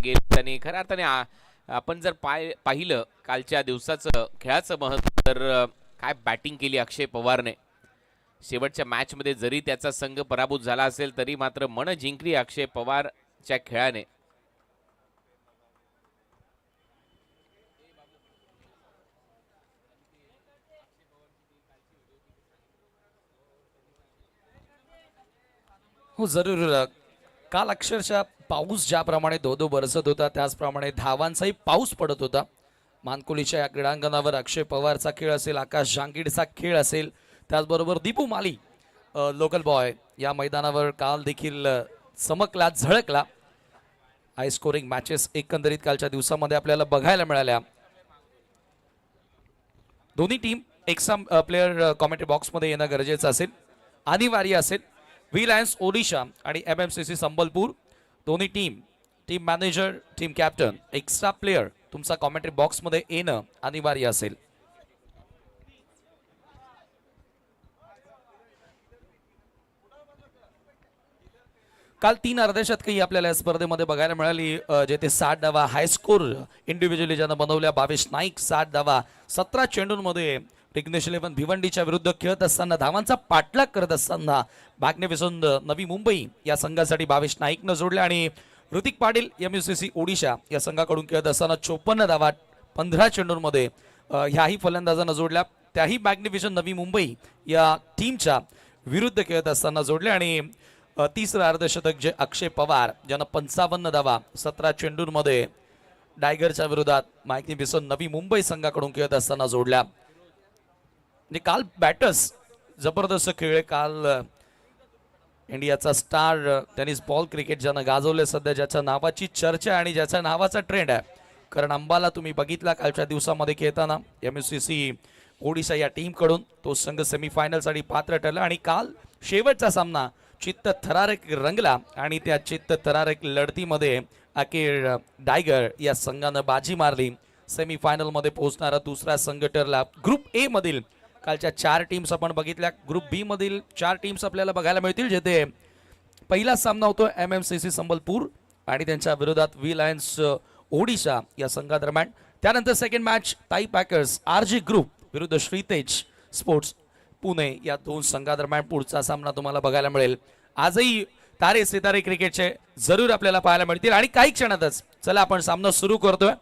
गेले आणि खऱ्या अर्थाने आपण जर पाहिलं कालच्या दिवसाचं खेळाचं महत्त्व तर काय बॅटिंग केली अक्षय पवारने. शेवटच्या मॅचमध्ये जरी त्याचा संघ पराभूत झाला असेल तरी मात्र मन जिंकली अक्षय पवारच्या खेळाने. हो जरूर. काल अक्षरशः पाऊस ज्याप्रमाणे धो बरसत होता त्याचप्रमाणे धावांचाही पाऊस पडत होता. मानकोलीच्या या क्रीडांगणावर अक्षय पवारचा खेळ असेल, आकाश जांगीडचा खेळ असेल, त्याचबरोबर दीपू माली लोकल बॉय या मैदानावर काल देखील चमकला झळकला. हाय स्कोरिंग मॅचेस एकंदरीत कालच्या दिवसामध्ये आपल्याला बघायला मिळाल्या. दोन्ही टीम एक्साम प्लेयर कॉमेंट्री बॉक्समध्ये येणं गरजेचं असेल, अनिवार्य असेल. व्ही लायन्स ओडिशा आणि MMCC संबलपूर दोन्ही team manager, team captain, extra player तुमचा कॉमेंट्री बॉक्समध्ये येणं अनिवार्य असेल. काल 3 अर्धशतकही आपल्याला या स्पर्धेमध्ये बघायला मिळाली, जेथे 60 धावा हाय स्कोर इंडिव्हिज्युअली ज्यानं बनवल्या. भावेश नाईक 60 धावा 17 चेंडूंमध्ये विघ्नेश 11 भिवंडीच्या विरुद्ध खेळत असताना धावांचा पाठलाग करत असताना मॅग्निफिसंट नवी मुंबई या संघासाठी भावेश नाईकनं जोडल्या आणि ऋतिक पाटील MUCC ओडिशा या संघाकडून खेळत असताना 54 धावा 15 चेंडूंमध्ये ह्याही फलंदाजांना जोडल्या. त्याही मॅग्निफिसंट नवी मुंबई या टीमच्या विरुद्ध खेळत असताना जोडल्या. आणि तिसरं अर्धशतक जे अक्षय पवार ज्यानं 55 धावा 17 चेंडूंमध्ये डायगरच्या विरोधात मॅग्निफिसंट नवी मुंबई संघाकडून खेळत असताना जोडल्या. म्हणजे काल बॅटर्स जबरदस्त खेळले. काल इंडियाचा स्टार टेनिस बॉल क्रिकेट ज्यानं गाजवले, सध्या ज्याच्या नावाची चर्चा आणि ज्याच्या नावाचा ट्रेंड आहे, कारण अंबाला तुम्ही बघितला कालच्या दिवसामध्ये खेळताना MUCC ओडिशा या टीमकडून तो संघ सेमीफायनलसाठी पात्र ठरला. आणि काल शेवटचा सामना चित्त थरारक रंगला आणि त्या चित्त थरारक लढतीमध्ये अखेर डायगर या संघानं बाजी मारली. सेमीफायनलमध्ये पोहोचणारा दुसरा संघ ठरला. ग्रुप ए मधील कालच्या 4 टीम्स आपण बघितल्या. ग्रुप बी मधील 4 टीम्स आपल्याला बघायला मिळतील, जेथे पहिला सामना होतो MMCC संबलपूर आणि त्यांच्या विरोधात व्ही लायन्स ओडिशा या संघादरम्यान. त्यानंतर सेकंड मॅच ताई पॅकर्स RG ग्रुप विरुद्ध श्रीतेज स्पोर्ट्स पुणे या 2 संघादरम्यान पुढचा सामना तुम्हाला बघायला मिळेल. आजही तारे सितारे क्रिकेटचे जरूर आपल्याला पाहायला मिळतील आणि काही क्षणातच चला आपण सामना सुरू करतोय.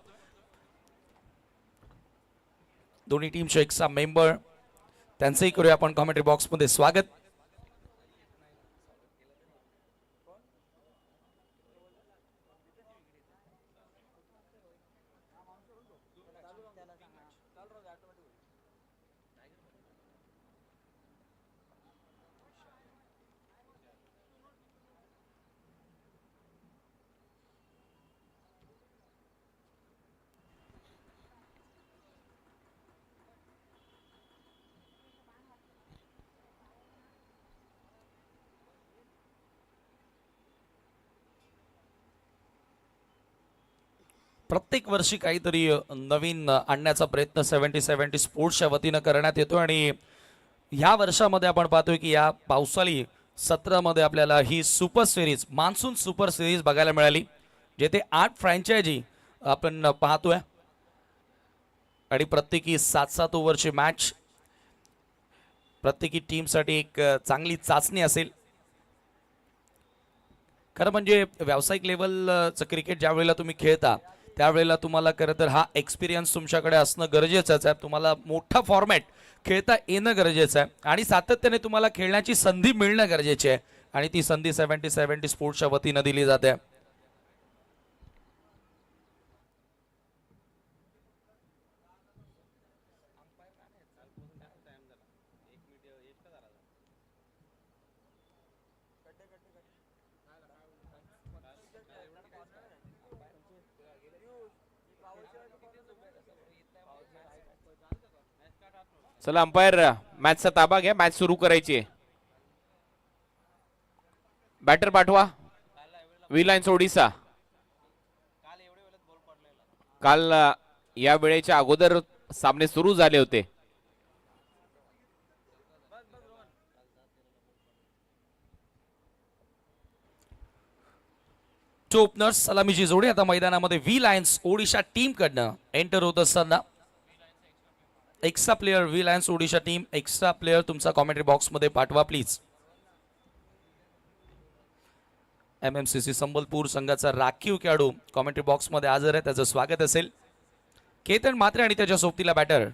दोन्ही टीमचे एक्स्ट्रा मेंबर त्यांचंही करूया आपण कॉमेंट्री बॉक्समध्ये स्वागत. प्रत्येक वर्षी काहीतरी नवीन आणण्याचा प्रयत्न 70-70 स्पोर्ट्सच्या वतीनं करण्यात येतो आणि ह्या वर्षामध्ये आपण पाहतोय की या पावसाळी सत्रामध्ये आपल्याला ही super series, monsoon super series बघायला मिळाली, जेथे 8 फ्रँचायझी आपण पाहतोय आणि प्रत्येकी 7-7 ओव्हरची मॅच. प्रत्येकी टीमसाठी एक चांगली चाचणी असेल. खरं म्हणजे व्यावसायिक लेवलचं क्रिकेट ज्या वेळेला तुम्ही खेळता त्यावेळेला तुम्हाला खरं तर हा एक्सपिरियन्स तुमच्याकडे असणं गरजेचंच आहे. तुम्हाला मोठा फॉर्मॅट खेळता येणं गरजेचं आहे आणि सातत्याने तुम्हाला खेळण्याची संधी मिळणं गरजेची आहे आणि ती संधी 70-70 स्पोर्ट्सच्या वतीनं दिली जाते. चला अंपायर मॅचचा ताबा घ्या, मॅच सुरू करायची. बॅटर पाठवा. व्ही लायन्स ओडिशा काल या वेळेच्या अगोदर सामने सुरू झाले होते. फर्स्ट ओपनर्स सलामीची जोडी आता मैदानामध्ये व्ही लायन्स ओडिशा टीम कडनं एंटर होत असताना extra player V Lions Odisha team extra player तुमचा कॉमेंट्री बॉक्स मध्ये पाठवा प्लीज. MMCC संबलपूर संघाचा राखीव खेळाडू कॉमेंट्री बॉक्स मध्ये हजर आहे, त्याचं स्वागत असेल. केतन म्हात्रे आणि त्याच्या सोबतीला बॅटर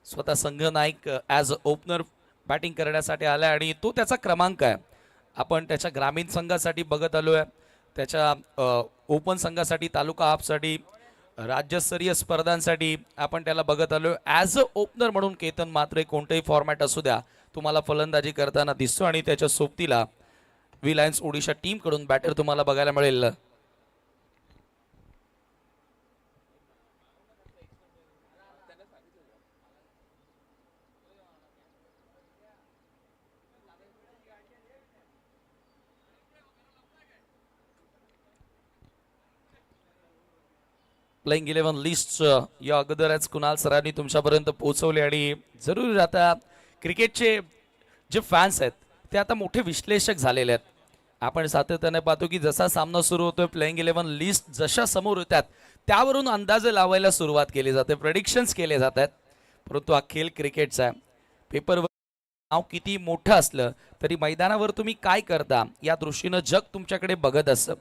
स्वतः संघ नाईक ॲज ओपनर बॅटिंग करण्यासाठी आला आणि तो त्याचा क्रमांक आहे. आपण त्याच्या ग्रामीण संघासाठी बघत आलोय, त्याच्या ओपन संघासाठी तालुका हाफसाठी राज्यस्तरीय स्पर्धांसाठी आपण त्याला बघत आलोय. ॲज अ ओपनर म्हणून केतन म्हात्रे कोणतेही फॉर्मॅट असू द्या तुम्हाला फलंदाजी करताना दिसतो आणि त्याच्या सोबतीला व्ही लायन्स ओडिशा टीम कडून बॅटर तुम्हाला बघायला मिळेल. प्लेइंग 11 लिस्ट या अगोदरच कुणाल सरांनी तुमच्यापर्यंत पोहोचवले आणि जरूर आता क्रिकेटचे जे फॅन्स आहेत ते आता मोठे विश्लेषक झालेले आहेत. आपण सातत्याने पाहतो की जसा सामना सुरू होतोय प्लेइंग 11 लिस्ट जशा समोर येतात त्यावरून अंदाजे लावायला सुरुवात केली जाते, प्रेडिक्शन्स केले जातात. परंतु हा खेळ क्रिकेटचा आहे. पेपरवर नाव किती मोठं असलं तरी मैदानावर तुम्ही काय करता या दृष्टीनं जग तुमच्याकडे बघत असतं.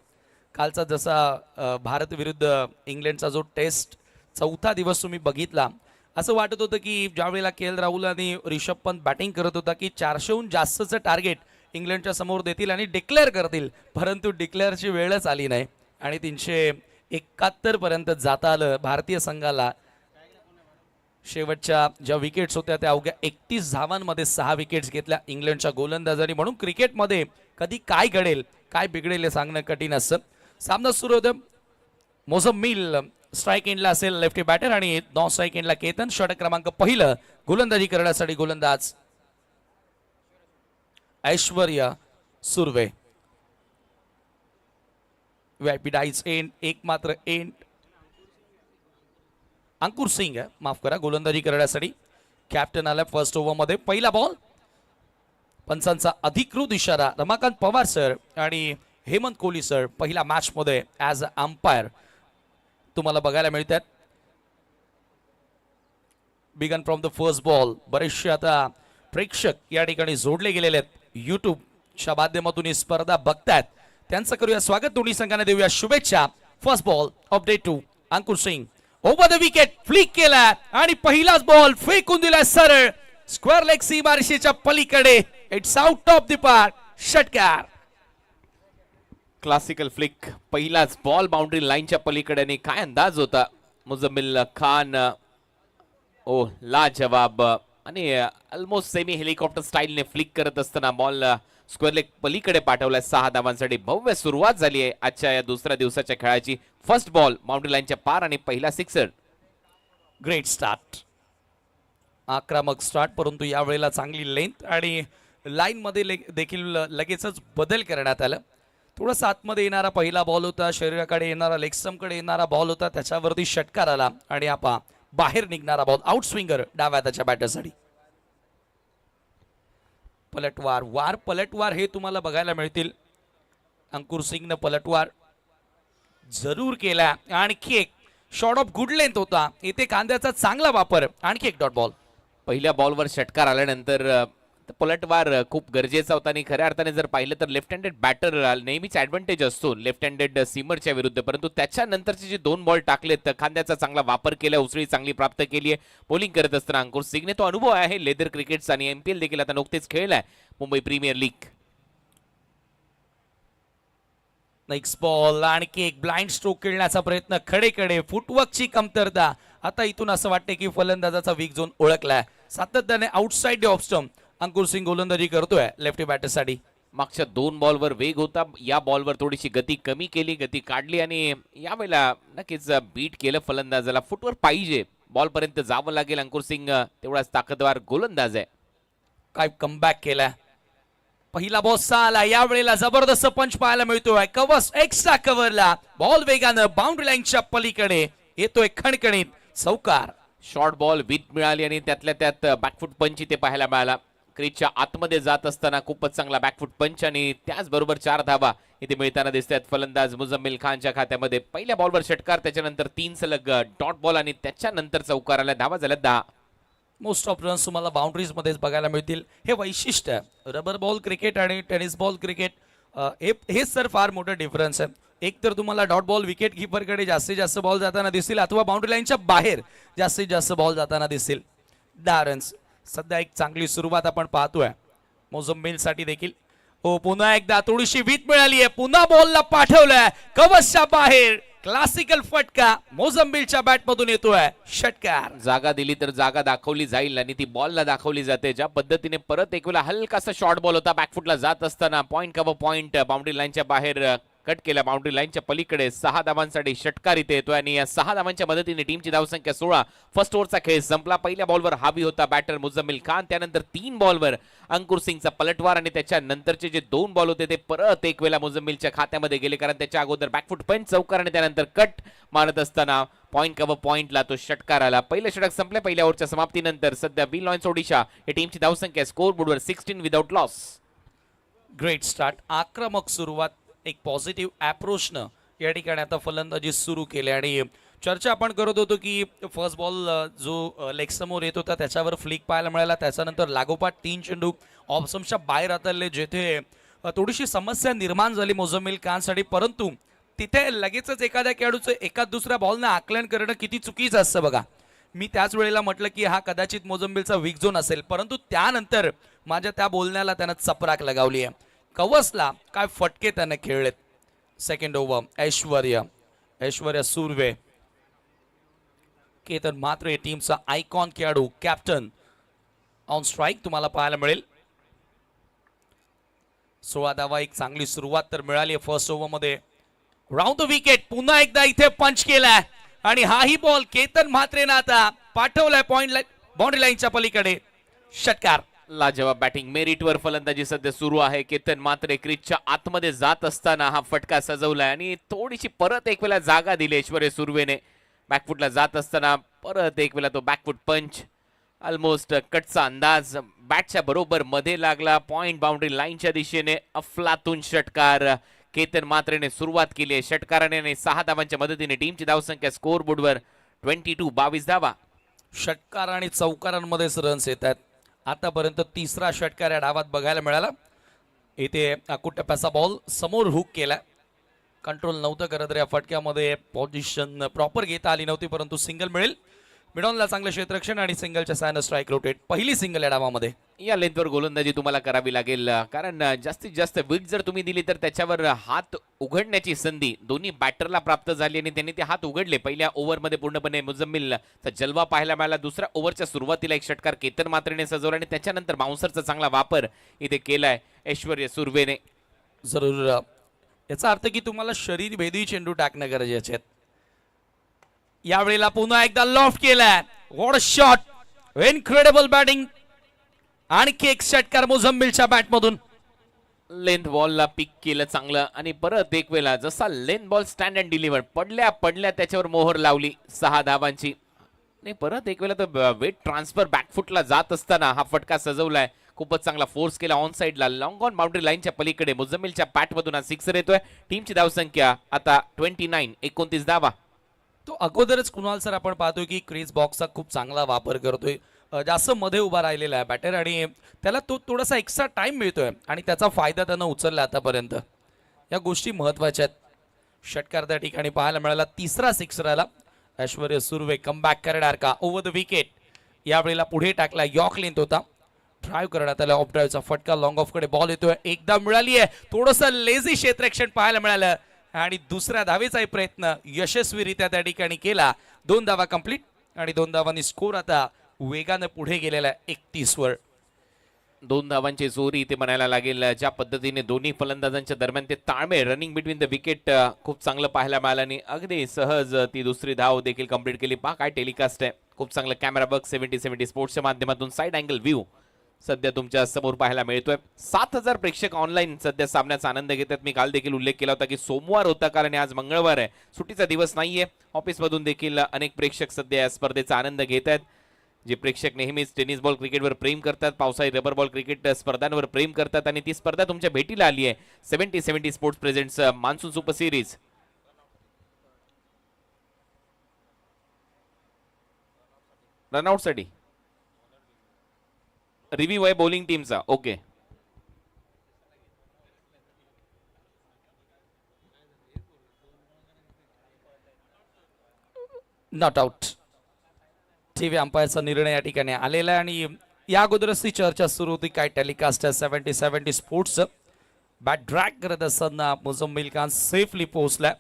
कालचा जसा भारत विरुद्ध इंग्लंडचा जो टेस्ट चौथा दिवस तुम्ही बघितला, असं वाटत होतं की ज्यावेळेला KL राहुल आणि ऋषभ पंत बॅटिंग करत होता की 400हून जास्तचं टार्गेट इंग्लंडच्या समोर देतील आणि डिक्लेअर करतील, परंतु डिक्लेअरची वेळच आली नाही आणि 371 पर्यंत जाता आलं भारतीय संघाला. शेवटच्या ज्या विकेट्स होत्या त्या अवघ्या 31 धावांमध्ये 6 विकेट्स घेतल्या इंग्लंडच्या गोलंदाजांनी. म्हणून क्रिकेटमध्ये कधी काय घडेल काय बिघडेल हे सांगणं कठीण असतं. सामना सुरू होतं. मोझम्मिल स्ट्राईक एंडला असेल लेफ्टी बॅटर आणि नॉन स्ट्राईक एंडला केतन. षटक क्रमांक पहिलं गोलंदाजी करण्यासाठी गोलंदाज Aishwarya Surve. VIP dice end एक मात्र एंड अंकुर सिंग आहे, माफ करा, गोलंदाजी करण्यासाठी. कॅप्टन आला फर्स्ट ओव्हरमध्ये. पहिला बॉल, पंचांचा अधिकृत इशारा. रमाकांत पवार सर आणि हेमंत कोहली सर पहिल्या मॅच मध्ये ॲज अ अंपायर तुम्हाला बघायला मिळतात. Begin from the first ball. बरेचसे आता प्रेक्षक या ठिकाणी जोडले गेलेले आहेत, युट्यूबच्या माध्यमातून ही स्पर्धा बघतायत, त्यांचं करूया स्वागत. दोन्ही संघांना देऊया शुभेच्छा. First ball update to Ankur Singh. Over the wicket flick केला आणि पहिलाच बॉल फेकून दिला सरळ स्क्वेअर लेग सीमारेषेच्या पलीकडे. It's out of the park. षटकार. क्लासिकल फ्लिक, पहिलाच बॉल बाउंड्री लाईनच्या पलीकडे आणि काय अंदाज होता मुझम्मिल खान. ओ लाजवाब आणि ऑलमोस्ट सेमी हेलिकॉप्टर स्टाईलने फ्लिक करत असताना बॉल स्क्वेअर लेग पलीकडे पाठवलाय. 6 धावांसाठी भव्य सुरुवात झाली आहे आजच्या या दुसऱ्या दिवसाच्या खेळाची. फर्स्ट बॉल बाउंड्री लाईनच्या पार आणि पहिला सिक्सर. ग्रेट स्टार्ट, आक्रमक स्टार्ट, परंतु यावेळेला चांगली लेंथ आणि लाईन मध्ये देखील लगेचच बदल करण्यात आला. थोडासा आतमध्ये येणारा पहिला बॉल होता, शरीराकडे येणारा लेग स्टंपकडे येणारा बॉल होता, त्याच्यावरती षटकार आला आणि आपा बाहेर निघणारा बॉल आउट स्विंगर डाव्या हाताच्या बॅटरसाठी. पलटवार, वार पलटवार हे तुम्हाला बघायला मिळतील. अंकुर सिंगनं पलटवार जरूर केला. आणखी एक शॉट ऑफ गुड लेंथ होता, इथे कांद्याचा चांगला वापर. आणखी एक डॉट बॉल. पहिल्या बॉलवर षटकार आल्यानंतर पलटवार खूप गरजेचा होता आणि खऱ्या अर्थाने जर पाहिलं तर लेफ्ट हँडेड बॅटर नेहमीच ऍडव्हान्टेज असतो लेफ्ट हँडेड सीमरच्या विरुद्ध, परंतु त्याच्यानंतरचे जे 2 बॉल टाकलेत खांद्याचा चांगला वापर केला, उसळी चांगली प्राप्त केली आहे. बॉलिंग करत असताना अंकुर सिंगने तो अनुभव आहे लेदर क्रिकेटचा आणि MPL देखील आता नुकतेच खेळलाय Mumbai premier league. Next ball, आणखी एक ब्लाइंड स्ट्रोक खेळण्याचा प्रयत्न, खडेकडे फुटवर्कची कमतरता. आता इथून असं वाटतं की फलंदाजाचा वीक झोन ओळखलाय. सातत्याने outside of stump Ankur Singh गोलंदाजी करतोय लेफ्टी बॅटरसाठी. मागच्या 2 बॉलवर वेग होता, या बॉलवर थोडीशी गती कमी केली, गती काढली आणि यावेळेला नक्कीच बीट केलं फलंदाजाला. फुटवर पाहिजे, बॉल पर्यंत जावं लागेल. अंकुर सिंग तेवढाच ताकदवार गोलंदाज आहे. काय कमबॅक केलाय. पहिला बॉल आला, यावेळेला जबरदस्त पंच पाहायला मिळतोय. कव्हर एक्स्ट्रा कव्हरला बॉल वेगानं बाउंड्री लाईनच्या पलीकडे येतोय, खणखणीत चौकार. शॉर्ट बॉल विथ मिळाली आणि त्यातल्या त्यात बॅकफुट पंच इथे पाहायला मिळाला. क्रीजच्या आतमध्ये जात असताना खूपच चांगला बॅकफुट पंच आणि त्याचबरोबर 4 धावा इथे मिळताना दिसतात फलंदाज मुझम्मिल खानच्या खात्यामध्ये. पहिल्या बॉलवर षटकार, त्याच्यानंतर 3 सलग डॉट बॉल आणि त्याच्यानंतर चौकार आला. धावा झाल्या 10. मोस्ट ऑफ रन्स तुम्हाला बाउंड्रीज मध्येच बघायला मिळतील. हे वैशिष्ट्य आहे रबर बॉल क्रिकेट आणि टेनिस बॉल क्रिकेट. हेच सर फार मोठं डिफरन्स आहे. एक तर तुम्हाला डॉट बॉल विकेट कीपरकडे जास्तीत जास्त बॉल जाताना दिसतील अथवा बाउंड्री लाईनच्या बाहेर जास्तीत जास्त बॉल जाताना दिसतील. 10 रन्स. सध्या एक चांगली सुरुवात आपण पाहतोय मोझम्बिलसाठी देखील. हो, पुन्हा एकदा थोडीशी वीत मिळाली आहे. पुन्हा बॉलला पाठवलंय कवचच्या बाहेर. क्लासिकल फटका मोझम्बिलच्या बॅटमधून येतोय. षटकार. जागा दिली तर जागा दाखवली जाईल आणि ती बॉलला दाखवली जाते. ज्या पद्धतीने परत एक वेळा हलकासा शॉर्ट बॉल होता बॅकफुटला जात असताना पॉइंट कव्हर पॉइंट बाउंड्री लाईनच्या बाहेर कट केला. बाउंड्री लाईनच्या पलीकडे 6 धावांसाठी षटकार इथे येतोय आणि या 6 धावांच्या मदतीने टीमची धावसंख्या 16. फर्स्ट ओव्हरचा खेळ संपला. पहिल्या बॉलवर हावी होता बॅटर मुझम्मिल खान. त्यानंतर 3 बॉलवर अंकुर सिंगचा पलटवार आणि त्याच्यानंतरचे जे 2 बॉल होते ते परत एक वेळा मुझम्मिलच्या खात्यामध्ये गेले, कारण त्याच्या अगोदर बॅकफुट पंच चौकार आणि त्यानंतर कट मारत असताना पॉइंट कव्हर पॉइंटला तो षटकार आला. पहिलं षटक संपले पहिल्या ओव्हरच्या समाप्तीनंतर. सध्या बी लॉयन्स ओडिशा या टीमची धावसंख्या स्कोर बोर्डवर 16 विदाउट लॉस. Great start. आक्रमक सुरुवात, एक पॉझिटिव्ह अप्रोचनं या ठिकाणी आता फलंदाजी सुरू केली. आणि चर्चा आपण करत होतो की फर्स्ट बॉल जो लेग समोर येत होता त्याच्यावर फ्लिक पाहायला मिळाला. त्याच्यानंतर लागोपाठ 3 चेंडू ऑप्शनच्या बाहेर आतरले, जेथे थोडीशी समस्या निर्माण झाली मोझम्मिल खानसाठी. परंतु तिथे लगेचच एखाद्या खेळाडूचं एका दुसऱ्या बॉलनं आकलन करणं किती चुकीचं असतं बघा. मी त्याच वेळेला म्हटलं की हा कदाचित मोझम्बिलचा वीक झोन असेल, परंतु त्यानंतर माझ्या त्या बोलण्याला त्यानं चपराक लगावली आहे. कवसला काय फटके त्याने खेळलेत. सेकंड ओव्हर ऐश्वर्या सुर्वे, केतन म्हात्रे टीमचा आयकॉन खेळाडू, कॅप्टन ऑन स्ट्राईक तुम्हाला पाहायला मिळेल. 16 धावा. एक चांगली सुरुवात तर मिळाली आहे फर्स्ट ओव्हर मध्ये. Round the wicket. पुन्हा एकदा इथे पंच केलाय आणि हाही बॉल केतन म्हात्रेनं आता पाठवलाय पॉइंट बाउंड्री लाईनच्या पलीकडे. षटकार. लाजवाब बॅटिंग मेरिटवर फलंदाजी सध्या सुरू आहे. केतन मात्र क्रीजच्या आतमध्ये जात असताना हा फटका सजवलाय आणि थोडीशी परत एक वेळा जागा दिली ऐश्वर्या सुर्वेने. बॅकफुटला जात असताना परत एक वेळा तो बॅकफुट पंच. ऑलमोस्ट कटचा अंदाज बॅटच्या बरोबर मध्ये लागला. पॉइंट बाउंड्री लाईनच्या दिशेने अफलातून षटकार. केतन मात्रेने सुरुवात केली आहे षटकाराने. 6 धावांच्या मदतीने टीमची धावसंख्या स्कोर बोर्डवर 22 धावा. षटकार आणि चौकारांमध्येच रन्स येत आहेत. आतापर्यंत तिसरा षटकार या डावात बघायला मिळाला. इथे कुट्टप्याचा बॉल समोर हुक केला. कंट्रोल नव्हतं करत रे या फटक्यामध्ये. पोझिशन प्रॉपर घेता आली नव्हती, परंतु सिंगल मिळेल. मिडॉनला चांगलं क्षेत्ररक्षण आणि सिंगलच्या सायन स्ट्राईक रोटेट. पहिली सिंगल या डावामध्ये. या लेंथवर गोलंदाजी तुम्हाला करावी लागेल, कारण जास्तीत जास्त विकेट जर तुम्ही दिली तर त्याच्यावर हात उघडण्याची संधी दोन्ही बॅटरला प्राप्त झाली आणि त्यांनी ते हात उघडले. पहिल्या ओव्हरमध्ये पूर्णपणे मुझम्मिलचा जलवा पाहायला मिळाला. दुसऱ्या ओव्हरच्या सुरुवातीला एक षटकार केतन मात्रेने सजवला आणि त्याच्यानंतर बाउन्सरचा चांगला वापर इथे केलाय ऐश्वर्या सुर्वेने. जरूर याचा अर्थ की तुम्हाला शरीर भेदी चेंडू टाकणं गरजेचे आहेत. यावेळेला पुन्हा एकदा लॉफ्ट केलाय. What a shot. Incredible batting. आणखी एक षटकार मोझम्बिलच्या बॅटमधून. लेंथ बॉलला पिक केलं चांगलं आणि परत एक वेळा जसा length ball stand and deliver पडल्या त्याच्यावर मोहर लावली 6 धावांची. आणि परत एक वेळा तर वेट ट्रान्सफर बॅकफुटला जात असताना हा फटका सजवलाय. खूपच चांगला फोर्स केला ऑन साइडला. लॉंग ऑन बाउंड्री लाईनच्या पलीकडे मुझम्मिलच्या पॅटमधून हा सिक्सर येतोय. टीमची धावसंख्या आता 29 धावा. तो अगोदरच कुणाल सर आपण पाहतोय की क्रीज बॉक्सचा खूप चांगला वापर करतोय. जास्त मध्ये उभा राहिलेला आहे बॅटर आणि त्याला तो थोडासा एक्स्ट्रा टाइम मिळतोय आणि त्याचा फायदा त्यानं उचलला आतापर्यंत. या गोष्टी महत्वाच्या आहेत. षटकार त्या ठिकाणी पाहायला मिळाला. तिसरा सिक्सर आला. ऐश्वर्या सुर्वे कमबॅक करणार का ओव्हर द विकेट. यावेळेला पुढे टाकला. यॉर्क लेंथ होता. ड्राईव्ह करण्यात आला. ऑफ ड्राईव्हचा फटका. लॉंग ऑफ कडे बॉल येतोय. एकदा मिळाली आहे. थोडंसं लेझी क्षेत्ररक्षण पाहायला मिळालं आणि दुसऱ्या धावेचाही प्रयत्न यशस्वीरित्या त्या ठिकाणी केला. 2 धावा कंप्लीट आणि 2 धावांनी स्कोर आता वेगाने पुढे गेलेला आहे 31 वर. 2 धावांची जोरी इथे म्हणायला लागेल. ज्या पद्धतीने दोन्ही फलंदाजांच्या दरम्यान ते ताळमेळ रनिंग बिटवीन द विकेट खूप चांगलं पाहायला मिळालं आणि अगदी सहज ती दुसरी धाव देखील कंप्लीट केली. पहा काय टेलिकास्ट आहे. खूप चांगलं कॅमेरा बघ 70 स्पोर्ट्सच्या माध्यमातून साइड अँगल व्ह्यू सध्या तुमच्या समोर पाहायला मिळतोय. 7000 प्रेक्षक ऑनलाईन सध्या सामन्याचा आनंद घेतात. मी काल देखील उल्लेख केला होता की सोमवार होता कारण आज मंगळवार आहे, सुट्टीचा दिवस नाहीये. ऑफिस मधून देखील अनेक प्रेक्षक सध्या या स्पर्धेचा आनंद घेत आहेत. जे प्रेक्षक नेहमीच टेनिस बॉल क्रिकेटवर प्रेम करतात, पावसाळी रबर बॉल क्रिकेट स्पर्धांवर प्रेम करतात आणि ती स्पर्धा तुमच्या भेटीला आली आहे. 70-70 sports presents monsoon super series. Run out साठी रिव्ह्यू आहे बॉलिंग टीमचा. Okay, not out. टीव्ही अंपायरचा निर्णय या ठिकाणी आलेला आहे आणि या अगोदरच ती चर्चा सुरू होती काय टेलिकास्ट 70-70 स्पोर्ट्स बॅट ड्रॅग करत असताना मुझम्मिल खान सेफली पोहोचला.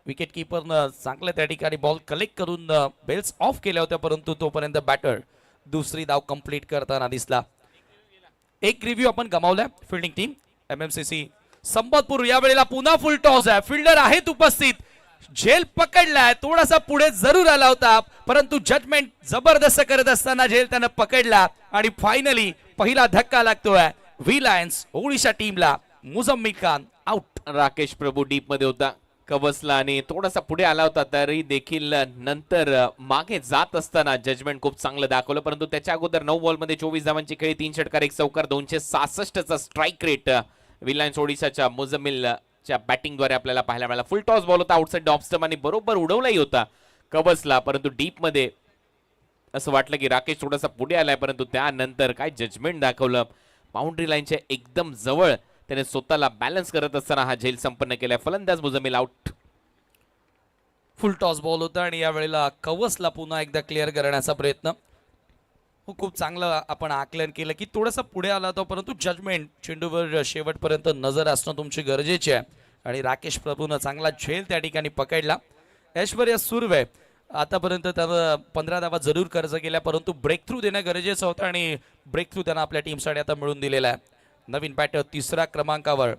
विकेट कीपरनं चांगलं त्या ठिकाणी बॉल कलेक्ट करून बेल्स ऑफ केल्या होत्या, परंतु तोपर्यंत बॅटर दुसरी धाव कंप्लीट करताना दिसला. एक रिव्ह्यू आपण गमावलाय. फिल्डिंग टीम एमएमसीसी संबतपूर यावेळेला पुन्हा फुल टॉस आहे. फिल्डर आहेत उपस्थित. झेल पकडलाय, थोडासा पुढे जरूर आला होता, परंतु जजमेंट जबरदस्त करत असताना झेल त्यानं पकडला आणि फायनली पहिला धक्का लागतोय व्ही लायन्स ओडिशा टीमला. मुझम्मिल खान आउट. राकेश प्रभू डीप मध्ये होता, कवसला आणि थोडासा पुढे आला होता, तरी देखील नंतर मागे जात असताना जजमेंट खूप चांगलं दाखवलं. परंतु त्याच्या अगोदर 9 बॉलमध्ये 24 धावांची खेळी, 3 षटकार 1 चौकार, 266चा स्ट्राईक रेट रिलायन्स ओडिशाच्या मुझम्मिलच्या बॅटिंगद्वारे आपल्याला पाहायला मिळाला. फुल टॉस बॉल होता आउटसाइड ऑफ स्टंप आणि बरोबर उडवलाही होता कवसला, परंतु डीप मध्ये असं वाटलं की राकेश थोडासा पुढे आलाय, परंतु त्यानंतर काय जजमेंट दाखवलं. बाउंड्री लाईनच्या एकदम जवळ त्याने स्वतःला बॅलन्स करत असताना हा झेल संपन्न केलाय. फलंदाज मुझम्मिल आउट. फुल टॉस बॉल होता आणि यावेळेला कवसला पुन्हा एकदा क्लिअर करण्याचा प्रयत्न. खूप चांगलं आपण आकलन केलं की थोडासा पुढे आला होता, परंतु जजमेंट चेंडूवर शेवटपर्यंत नजर असणं तुमची गरजेची आहे आणि राकेश प्रभूनं चांगला झेल त्या ठिकाणी पकडला. ऐश्वर्या सुर्वे आतापर्यंत त्यानं 15 धावा जरूर कर्ज केल्या, परंतु ब्रेक थ्रू देणं गरजेचं होतं आणि ब्रेक थ्रू त्यांना आपल्या टीमसाठी आता मिळून दिलेला आहे. नवीन बॅटर 3ऱ्या क्रमांकावर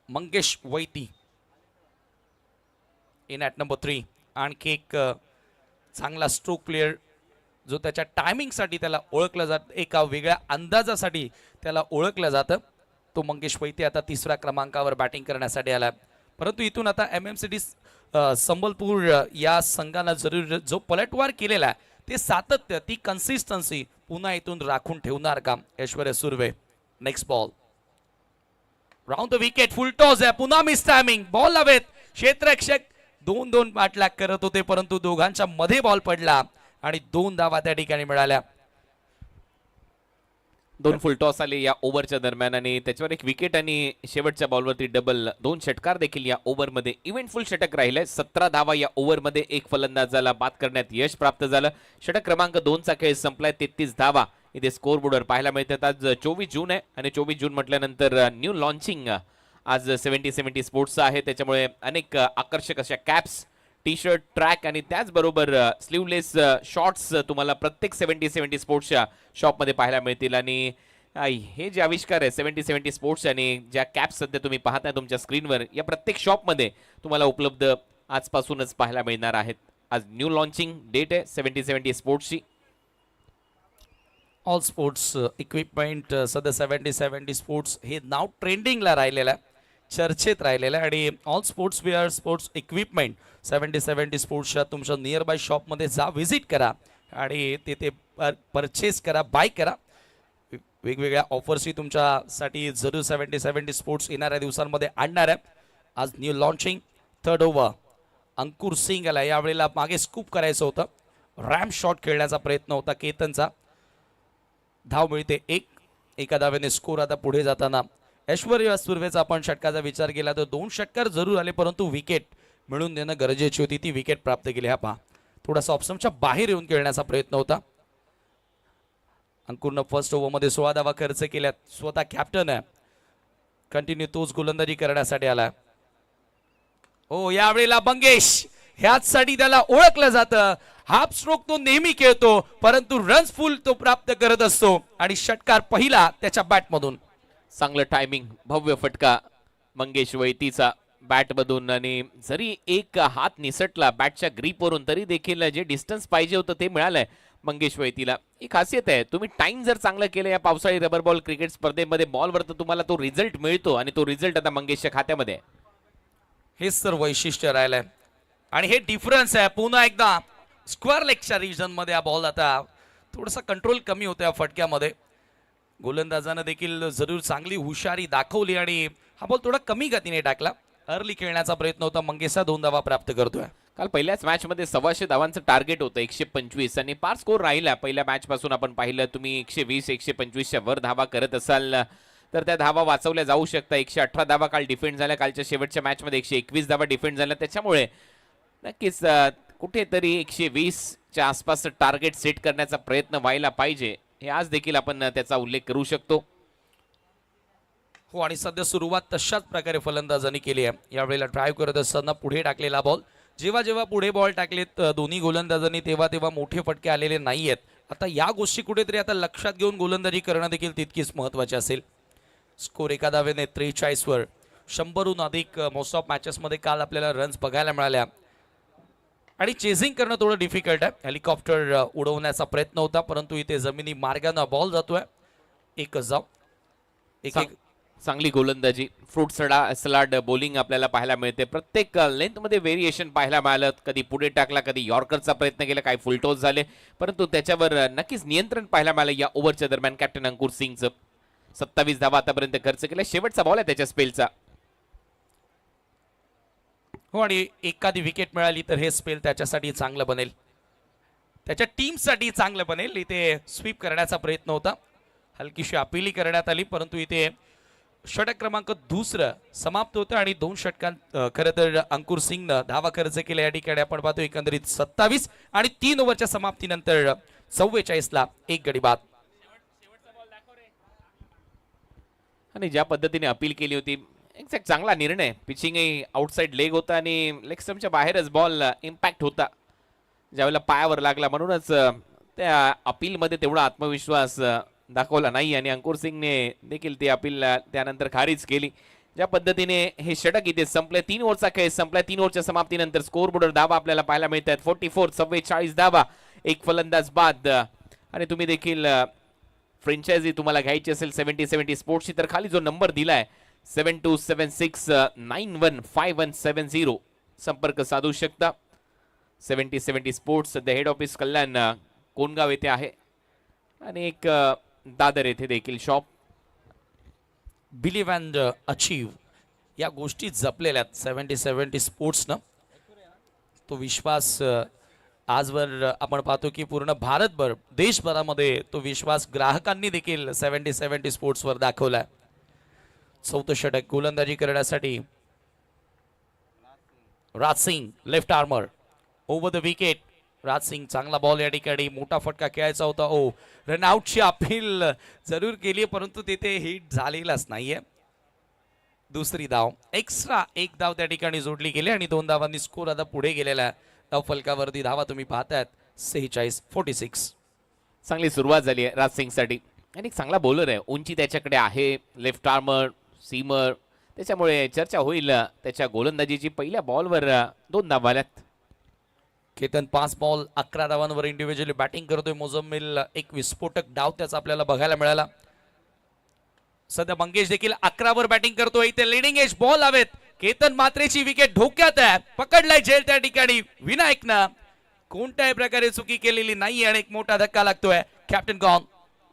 मंगेश वैती इन ॲट नंबर 3. आणखी एक चांगला स्ट्रोक प्लेअर जो त्याच्या टायमिंगसाठी त्याला ओळखलं जातं, एका वेगळ्या अंदाजासाठी त्याला ओळखलं जातं, तो मंगेश वैती आता 3ऱ्या क्रमांकावर बॅटिंग करण्यासाठी आला. परंतु इथून आता एमएमसीडी संबलपूर या संघाला जरूर जो पलटवार केलेला आहे ते सातत्य, ती कन्सिस्टन्सी पुन्हा इथून राखून ठेवणार का Aishwarya Surve. Next ball round the wicket. Full toss आहे, पुन्हा मिस टायमिंग. बॉल हवेत. क्षेत्ररक्षक 2-2 पाठलाग करत होते, परंतु दोघांच्या मध्ये बॉल पडला आणि 2 धावा त्या ठिकाणी मिळाल्या. 2 फुल टॉस आले या ओव्हरच्या दरम्यान आणि त्याच्यावर एक विकेट आणि शेवटच्या बॉलवरती डबल. 2 षटकार देखील या ओव्हरमध्ये. इव्हेंटफुल षटक राहिले. 17 धावा या ओव्हरमध्ये एक फलंदाजाला बाद करण्यात यश प्राप्त झालं. षटक क्रमांक 2चा खेळ संपलाय. 33 धावा इथे स्कोर बोर्डवर पाहायला मिळतात. आज 24 जून आहे आणि 24 जून म्हटल्यानंतर न्यू लॉन्चिंग आज 70-70 स्पोर्ट्सचं आहे, त्याच्यामुळे अनेक आकर्षक अशा कॅप्स, टी शर्ट, ट्रॅक आणि त्याचबरोबर स्लीवलेस शॉर्ट्स तुम्हाला प्रत्येक 70-70 स्पोर्ट्सच्या शॉपमध्ये पाहायला मिळतील. आणि हे जे आविष्कार आहे 70-70 स्पोर्ट्स आणि ज्या कॅप्स सध्या तुम्ही पाहताय तुमच्या स्क्रीनवर, या प्रत्येक शॉपमध्ये तुम्हाला उपलब्ध आजपासूनच पाहायला मिळणार आहेत. आज न्यू लॉन्चिंग डेट आहे 70-70 स्पोर्ट्सची. ऑल स्पोर्ट्स इक्विपमेंट सध्या 70-70 स्पोर्ट्स हे नाव ट्रेंडिंगला राहिलेलं आहे, चर्चेत राहिलेलं आहे आणि all sports wear sports equipment 70-70 स्पोर्ट्सच्या तुमच्या नियर बाय शॉपमध्ये जा, व्हिजिट करा आणि तिथे परचेस करा, बाय करा. वेगवेगळ्या ऑफर्सही तुमच्यासाठी जरूर 70-70 स्पोर्ट्स येणाऱ्या दिवसांमध्ये आणणार आहे. आज न्यू लॉन्चिंग. 3rd ओव्हर अंकुर सिंग आला. यावेळेला मागे स्कूप करायचं होतं, रॅम शॉट खेळण्याचा प्रयत्न होता केतनचा. धाव मिळते 1. एका धावेने स्कोर आता पुढे जाताना. ऐश्वर्या सुर्वेचा आपण षटकाचा विचार केला तर 2 षटकार जरूर आले, परंतु विकेट मिळून देणं गरजेची होती, ती विकेट प्राप्त केली. हा पहा, थोडासा ऑप्शनच्या बाहेर येऊन खेळण्याचा प्रयत्न होता. अंकुरनं फर्स्ट ओव्हरमध्ये 16 धावा खर्च केल्यात. स्वतः कॅप्टन आहे, कंटिन्यू तोच गोलंदाजी करण्यासाठी आला. हो, यावेळेला मंगेश, ह्याचसाठी त्याला ओळखलं जातं. हाफ स्ट्रोक तो नेहमी खेळतो, परंतु रन्स फुल तो प्राप्त करत असतो आणि षटकार पहिला त्याच्या बॅटमधून. चांगलं टायमिंग, भव्य फटका मंगेश वैतीचा बॅटमधून. आणि जरी एक हात निसटला बॅटच्या ग्रीपवरून तरी देखील जे डिस्टन्स पाहिजे होतं ते मिळालंय मंगेश वैतीला. एक खासियत आहे, तुम्ही टाइम जर चांगलं केलं या पावसाळी रबर बॉल क्रिकेट स्पर्धेमध्ये बॉलवर, तर तुम्हाला तो रिझल्ट मिळतो आणि तो रिझल्ट आता मंगेशच्या खात्यामध्ये आहे. हेच तर वैशिष्ट्य राहिलंय आणि हे डिफरन्स आहे. पुन्हा एकदा स्क्वेअर लेगच्या रिजन मध्ये हा बॉल आता थोडासा कंट्रोल कमी होतो या फटक्यामध्ये. गोलंदाजानं देखील जरूर चांगली हुशारी दाखवली आणि हा बॉल थोडा कमी गतीने टाकला. अर्ली खेळण्याचा प्रयत्न होता. मंगेशा 2 धावा प्राप्त करतोय. काल पहिल्याच मॅच मध्ये 125 धावांचं टार्गेट होतं 125 आणि 5 स्कोर राहिला. पहिल्या मॅच पासून आपण पाहिलं तुम्ही 120 125च्या वर धावा करत असाल तर त्या धावा वाचवल्या जाऊ शकता. 118 धावा काल डिफेंड झाल्या. कालच्या शेवटच्या मॅच मध्ये 121 धावा डिफेंड झाल्या. त्याच्यामुळे नक्कीच कुठेतरी 120च्या आसपास टार्गेट सेट करण्याचा प्रयत्न व्हायला पाहिजे. हे आज देखील आपण त्याचा उल्लेख करू शकतो. हो आणि सध्या सुरुवात तशाच प्रकारे फलंदाजांनी केली आहे. यावेळेला ड्राईव्ह करत असताना पुढे टाकलेला बॉल. जेव्हा जेव्हा पुढे बॉल टाकलेत दोन्ही गोलंदाजांनी तेव्हा तेव्हा मोठे फटके आलेले नाहीयेत. आता या गोष्टी कुठेतरी आता लक्षात घेऊन गोलंदाजी करणं देखील तितकीच महत्त्वाची असेल. स्कोर एका धावेने 43 वर. 100हून अधिक मोस्ट ऑफ मॅचेसमध्ये काल आपल्याला रन्स बघायला मिळाल्या आणि चेझिंग करणं थोडं डिफिकल्ट आहे. हेलिकॉप्टर उडवण्याचा प्रयत्न होता परंतु इथे जमिनी मार्गाने बॉल जातोय. एकच जाव. एक चांगली गोलंदाजी, फ्रूट सलाड बॉलिंग आपल्याला पाहायला मिळते. प्रत्येक लेंथ मध्ये व्हेरिएशन पाहायला मिळालं. कधी पुढे टाकला, कधी यॉर्करचा प्रयत्न केला, काही फुलटॉस झाले परंतु त्याच्यावर नक्कीच नियंत्रण पाहायला मिळालं या ओव्हरच्या दरम्यान कॅप्टन अंकुर सिंगचं. 27 धावा आतापर्यंत खर्च केला. शेवटचा बॉल आहे त्याच्या स्पेलचा. हो आणि एखादी विकेट मिळाली तर हे स्पेल त्याच्यासाठी चांगलं बनेल. त्याच्या टीमसाठी चांगलं बनेल. इथे स्वीप करण्याचा प्रयत्न होता. हलकीशी अपील करण्यात आली परंतु इथे षटक क्रमांक 2 समाप्त होतं आणि 2 षटकांत खरं तर अंकुर सिंगनं धावा खर्च केला. या ठिकाणी आपण पाहतो एकंदरीत 27 आणि 3 ओव्हरच्या समाप्तीनंतर 44ला 1 गडी बाद. आणि ज्या पद्धतीने अपील केली होती एक्झॅक्ट चांगला निर्णय. पिचिंग आउटसाइड लेग होता आणि लेग स्टंपच्या बाहेरच बॉल इम्पॅक्ट होता ज्यावेळेला पायावर लागला. म्हणूनच त्या अपीलमध्ये तेवढा आत्मविश्वास दाखवला नाही आणि अंकुर सिंगने देखील ते अपील त्यानंतर खारिज केली. ज्या पद्धतीने हे षटक इथे संपले. 3 ओव्हरचा खेळ संपला. 3 ओव्हरच्या समाप्तीनंतर स्कोर बोर्डवर धावा आपल्याला पाहायला मिळतात. 44 धावा. एक फलंदाज बाद. आणि तुम्ही देखील फ्रँचायझी तुम्हाला घ्यायची असेल 70 स्पोर्ट्सची तर खाली जो नंबर दिलाय 7276915170 संपर्क साधू शकता. 70 स्पोर्ट्स द हेड ऑफिस कल्याण कोणगाव येथे आहे आणि एक दादर येथे देखील शॉप. बिलीव्ह अँड अचीव या गोष्टी जपलेल्या आहेत 70 स्पोर्ट्सनं. तो विश्वास आजवर आपण पाहतो की पूर्ण भारतभर देशभरामध्ये तो विश्वास ग्राहकांनी देखील 70 स्पोर्ट्सवर दाखवला. 4थं षटक गोलंदाजी करण्यासाठी Raj Singh left armer over the wicket. Raj Singh चांगला बॉल या ठिकाणी. मोठा फटका खेळायचा होता. ओ रनआउटची अपील जरूर केली परंतु तिथे हिट झालेलाच नाहीये. दुसरी धाव. एक्स्ट्रा 1 धाव त्या ठिकाणी जोडली गेली आणि 2 धावांनी स्कोर आता पुढे गेलेला. धाव फलकावरती धावा तुम्ही पाहतायत 46. चांगली सुरुवात झाली आहे राज सिंग साठी आणि एक चांगला बॉलर आहे. उंची त्याच्याकडे आहे. लेफ्ट आर्मर सीमर त्याच्यामुळे चर्चा होईल त्याच्या गोलंदाजीची. पहिल्या बॉलवर 2 धावा आल्यात. केतन 5 बॉल 11 धावांवर इंडिव्हिज्युअली बॅटिंग करतोय. मोझम्मिल एक विस्फोटक डाव त्याचा आपल्याला बघायला मिळाला. सध्या मंगेश देखील 11 वर बॅटिंग करतोय. इथे लिडिंग एज बॉल हवेत. केतन मात्रेची विकेट धोक्यात आहे. पकडलाय झेल त्या ठिकाणी. विनायकनं कोणत्याही प्रकारे चुकी केलेली नाही आणि एक मोठा धक्का लागतोय. Captain gone.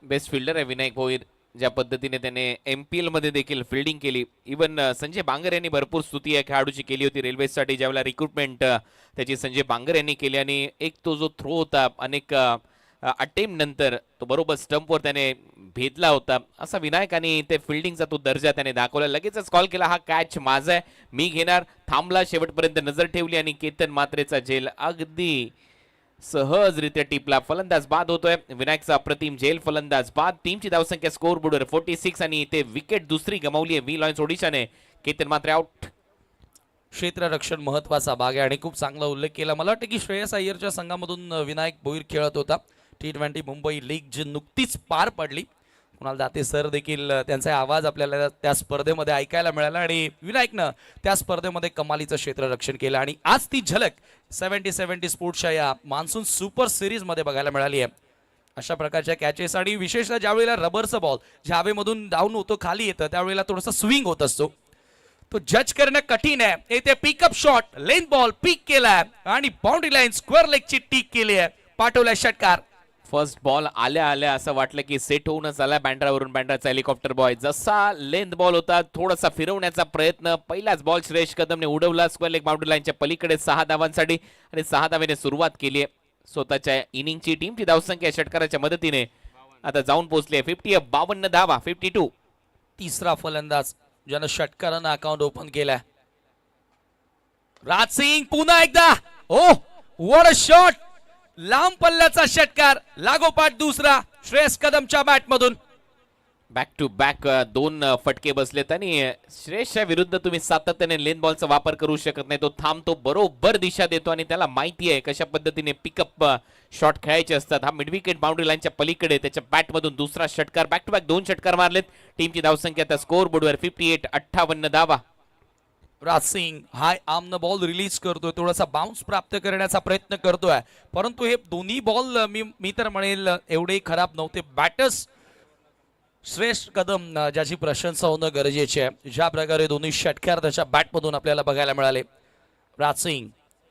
बेस्ट फिल्डर आहे विनायक भोईर. ज्या पद्धतीने त्याने MPL मध्ये देखील फिल्डिंग केली. इवन संजय बांगर यांनी भरपूर स्तुती या खेळाडूची केली होती रेल्वेसाठी ज्यावेळेला रिक्रुटमेंट त्याची संजय बांगर यांनी केली आणि एक तो जो थ्रो होता अनेक अटेम्प्ट नंतर तो बरोबर स्टंपवर त्याने भेदला होता. असा विनायकाने ते फिल्डिंगचा तो दर्जा त्याने दाखवला. लगेचच कॉल केला हा कॅच माझा आहे मी घेणार. थांबला शेवटपर्यंत नजर ठेवली आणि केतन मात्रेचा झेल अगदी सहजरित्या टिपला. फलंदाज बाद होतोय. विनायकचा अप्रतिम झेल फलंदाज बाद. टीमची धावसंख्या स्कोर बोर्डवर 46 आणि इथे विकेट दुसरी गमावली आहे व्ही लॉयन्स ओडिशाने. केतन मात्रे आउट. क्षेत्ररक्षण महत्वाचा भाग आहे आणि खूप चांगला उल्लेख केला. मला वाटतं की श्रेयस अय्यरच्या संघामधून विनायक भोईर खेळत होता. T20 मुंबई लीग जी नुकतीच पार पडली. कुणाल दाते सर देखील त्यांचा आवाज आपल्याला त्या स्पर्धेमध्ये ऐकायला मिळाला आणि विनायकनं त्या स्पर्धेमध्ये कमालीचं क्षेत्ररक्षण केलं आणि आज ती झलक 70 स्पोर्ट्सच्या या मान्सून सुपर सिरीज मध्ये बघायला मिळाली आहे. अशा प्रकारच्या कॅचेस आणि विशेषतः ज्यावेळेला रबरचा बॉल ज्या हवेमधून डाऊन होतो खाली येतं त्यावेळेला थोडासा स्विंग होत असतो. तो जज करणं कठीण आहे. इथे पिकअप शॉट लेन बॉल पिक केलाय आणि बाउंड्री लाईन स्क्वेअर लेगची टीक केली आहे. पाठवलाय षटकार. फर्स्ट बॉल आल्या आल्या असं वाटलं की सेट होऊनच आला बँड्रावरून. बँड्राचा हेलिकॉप्टर बॉय जसा लेंथ बॉल होता थोडासा फिरवण्याचा प्रयत्न. पहिलाच बॉल श्रेयस कदमने उडवला स्क्वेअर लेग बाउंड्री लाईनच्या पलीकडे 6 धावांसाठी आणि 6 धावेने सुरुवात केली आहे स्वतःच्या इनिंगची. टीमची धावसंख्या षटकाराच्या मदतीने आता जाऊन पोहोचली आहे 52 धावा 52. तिसरा फलंदाज ज्यानं षटकारानं अकाउंट ओपन केलाय. राज सिंग पुन्हा एकदा. Oh what a shot. लांब पल्ल्याचा षटकार. लागोपाठ दुसरा श्रेयस कदमच्या बॅट मधून. बॅक टू बॅक 2 फटके बसलेत आणि श्रेयसच्या विरुद्ध तुम्ही सातत्याने लेन बॉलचा वापर करू शकत नाही. तो थांबतो बरोबर दिशा देतो आणि त्याला माहिती आहे कशा पद्धतीने पिकअप शॉट खेळायचे असतात. हा मिड विकेट बाउंड्री लाईनच्या पलीकडे त्याच्या बॅट मधून दुसरा षटकार. बॅक टू बॅक 2 षटकार मारलेत. टीमची धावसंख्या आता स्कोअर बोर्डवर 58 धावा. राज सिंग हाय आर्मनं बॉल रिलीज करतोय. थोडासा बाउन्स प्राप्त करण्याचा प्रयत्न करतोय परंतु हे दोन्ही बॉल मी तर म्हणेल एवढे खराब नव्हते. बॅटर्स श्रेयस कदम ज्याची प्रशंसा होणं गरजेचे आहे. ज्या प्रकारे दोन्ही षटकार त्याच्या बॅटमधून आपल्याला बघायला मिळाले. Raj Singh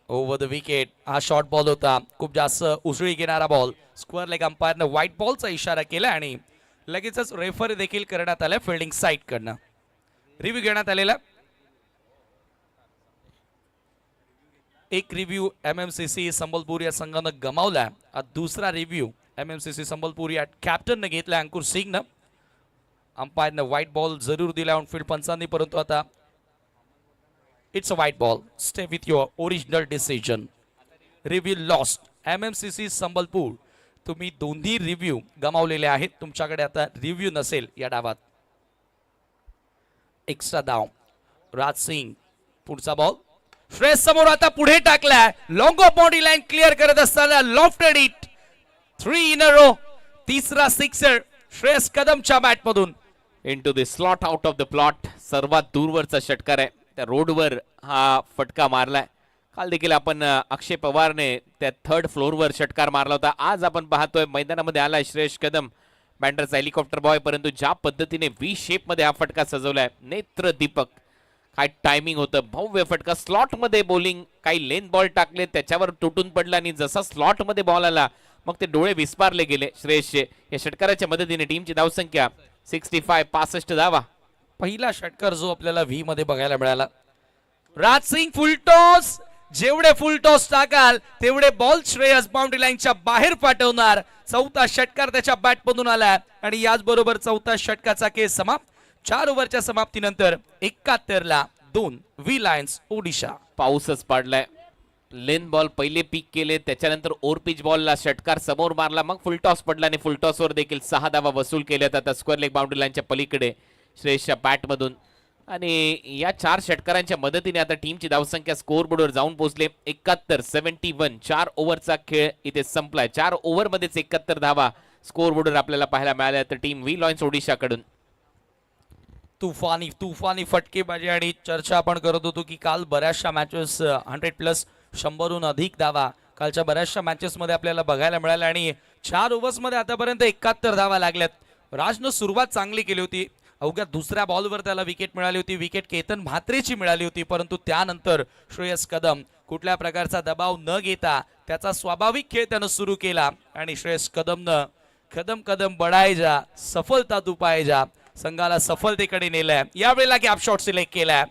over the wicket. हा शॉर्ट बॉल होता. खूप जास्त उसळी घेणारा बॉल. स्क्वेअर लेग अंपायरनं व्हाईट बॉलचा इशारा केला आणि लगेचच रेफरी देखील करण्यात आला फिल्डिंग साईड कडनं. रिव्ह्यू घेण्यात आलेला. एक रिव्ह्यू MMCC संबलपूर या संघानं गमावला. दुसरा रिव्ह्यू MMCC संबलपूर या कॅप्टनने घेतला अंकुर सिंगनं. अंपायरनं व्हाईट बॉल जरूर दिला ऑनफील्ड पंचांनी परंतु आता it's a white ball. Stay with your original decision. Review lost. MMCC Sambalpur तुम्ही दोन्ही रिव्ह्यू गमावलेले आहेत. तुमच्याकडे आता रिव्ह्यू नसेल या डावात. एक्स्ट्रा डाव. राज सिंग पुढचा बॉल. श्रेयस समोर आता पुढे टाकलाय. Long off body line clear करत असताना lofted it. 3 in a row. तिसरा सिक्सर श्रेयस कदमच्या बॅट मधून. Into the slot out of the plot. सर्वात दूरवरचा षटकार आहे. त्या रोडवर हा फटका मारलाय. काल देखील आपण अक्षय पवारने त्या 3rd फ्लोअरवर षटकार मारला होता. आज आपण पाहतोय मैदानामध्ये आलाय श्रेयस कदम बँड्राचा हेलिकॉप्टर बॉय परंतु ज्या पद्धतीने V शेप मध्ये हा फटका सजवलाय नेत्र दीपक. काय टायमिंग होतं. भव्य फटका. स्लॉट मध्ये बॉलिंग. काही लेन बॉल टाकले त्याच्यावर तुटून पडला आणि जसा स्लॉट मध्ये बॉल आला मग ते डोळे विस्पारले गेले श्रेयसचे. या षटकाराच्या मदतीने टीमची धावसंख्या 65 धावा. पहिला षटकार जो आपल्याला V मध्ये बघायला मिळाला. राज सिंग फुलटॉस. जेवढे फुलटॉस टाकाल तेवढे बॉल श्रेयस बाउंड्री लाईनच्या बाहेर पाठवणार. चौथा षटकार त्याच्या बॅट मधून आला आणि याच बरोबर चौथा षटकाचा केस समाप्त. 4 ओव्हरच्या समाप्तीनंतर 71 ला 2 V लायन्स ओडिशा. पाऊसच पडलाय. लेन बॉल पहिले पिक केले त्याच्यानंतर ओव्हर पिच बॉलला षटकार समोर मारला मग फुलटॉस पडला आणि फुलटॉसवर देखील 6 धावा वसूल केल्यात आता स्क्वेअर लेग बाउंड्री लाईनच्या पलीकडे श्रेयसच्या बॅट मधून. आणि या 4 षटकारांच्या मदतीने आता टीमची धावसंख्या स्कोअर बोर्डवर जाऊन पोहोचले 71. 4 ओव्हरचा खेळ इथे संपलाय. 4 ओव्हरमध्येच 71 धावा स्कोअर बोर्डवर आपल्याला पाहायला मिळाल्या तर टीम V लायन्स ओडिशाकडून. तुफानी फटकेबाजी आणि चर्चा आपण करत होतो की काल बऱ्याचशा मॅचेस 100+ 100हून अधिक धावा कालच्या बऱ्याचशा मॅचेस मध्ये आपल्याला बघायला मिळाल्या आणि 4 ओव्हर्स मध्ये आतापर्यंत 71 धावा लागल्यात. राजनं सुरुवात चांगली केली होती. अवघ्या दुसऱ्या बॉलवर त्याला विकेट मिळाली होती. विकेट केतन म्हात्रेची मिळाली होती परंतु त्यानंतर श्रेयस कदम कुठल्या प्रकारचा दबाव न घेता त्याचा स्वाभाविक खेळ त्यानं सुरू केला आणि श्रेयस कदमनं कदम बढाय जा सफलता तू पाय जा संघाला सफलतेकडे नेलाय. यावेळेला गॅप शॉट सिलेक्ट केलाय.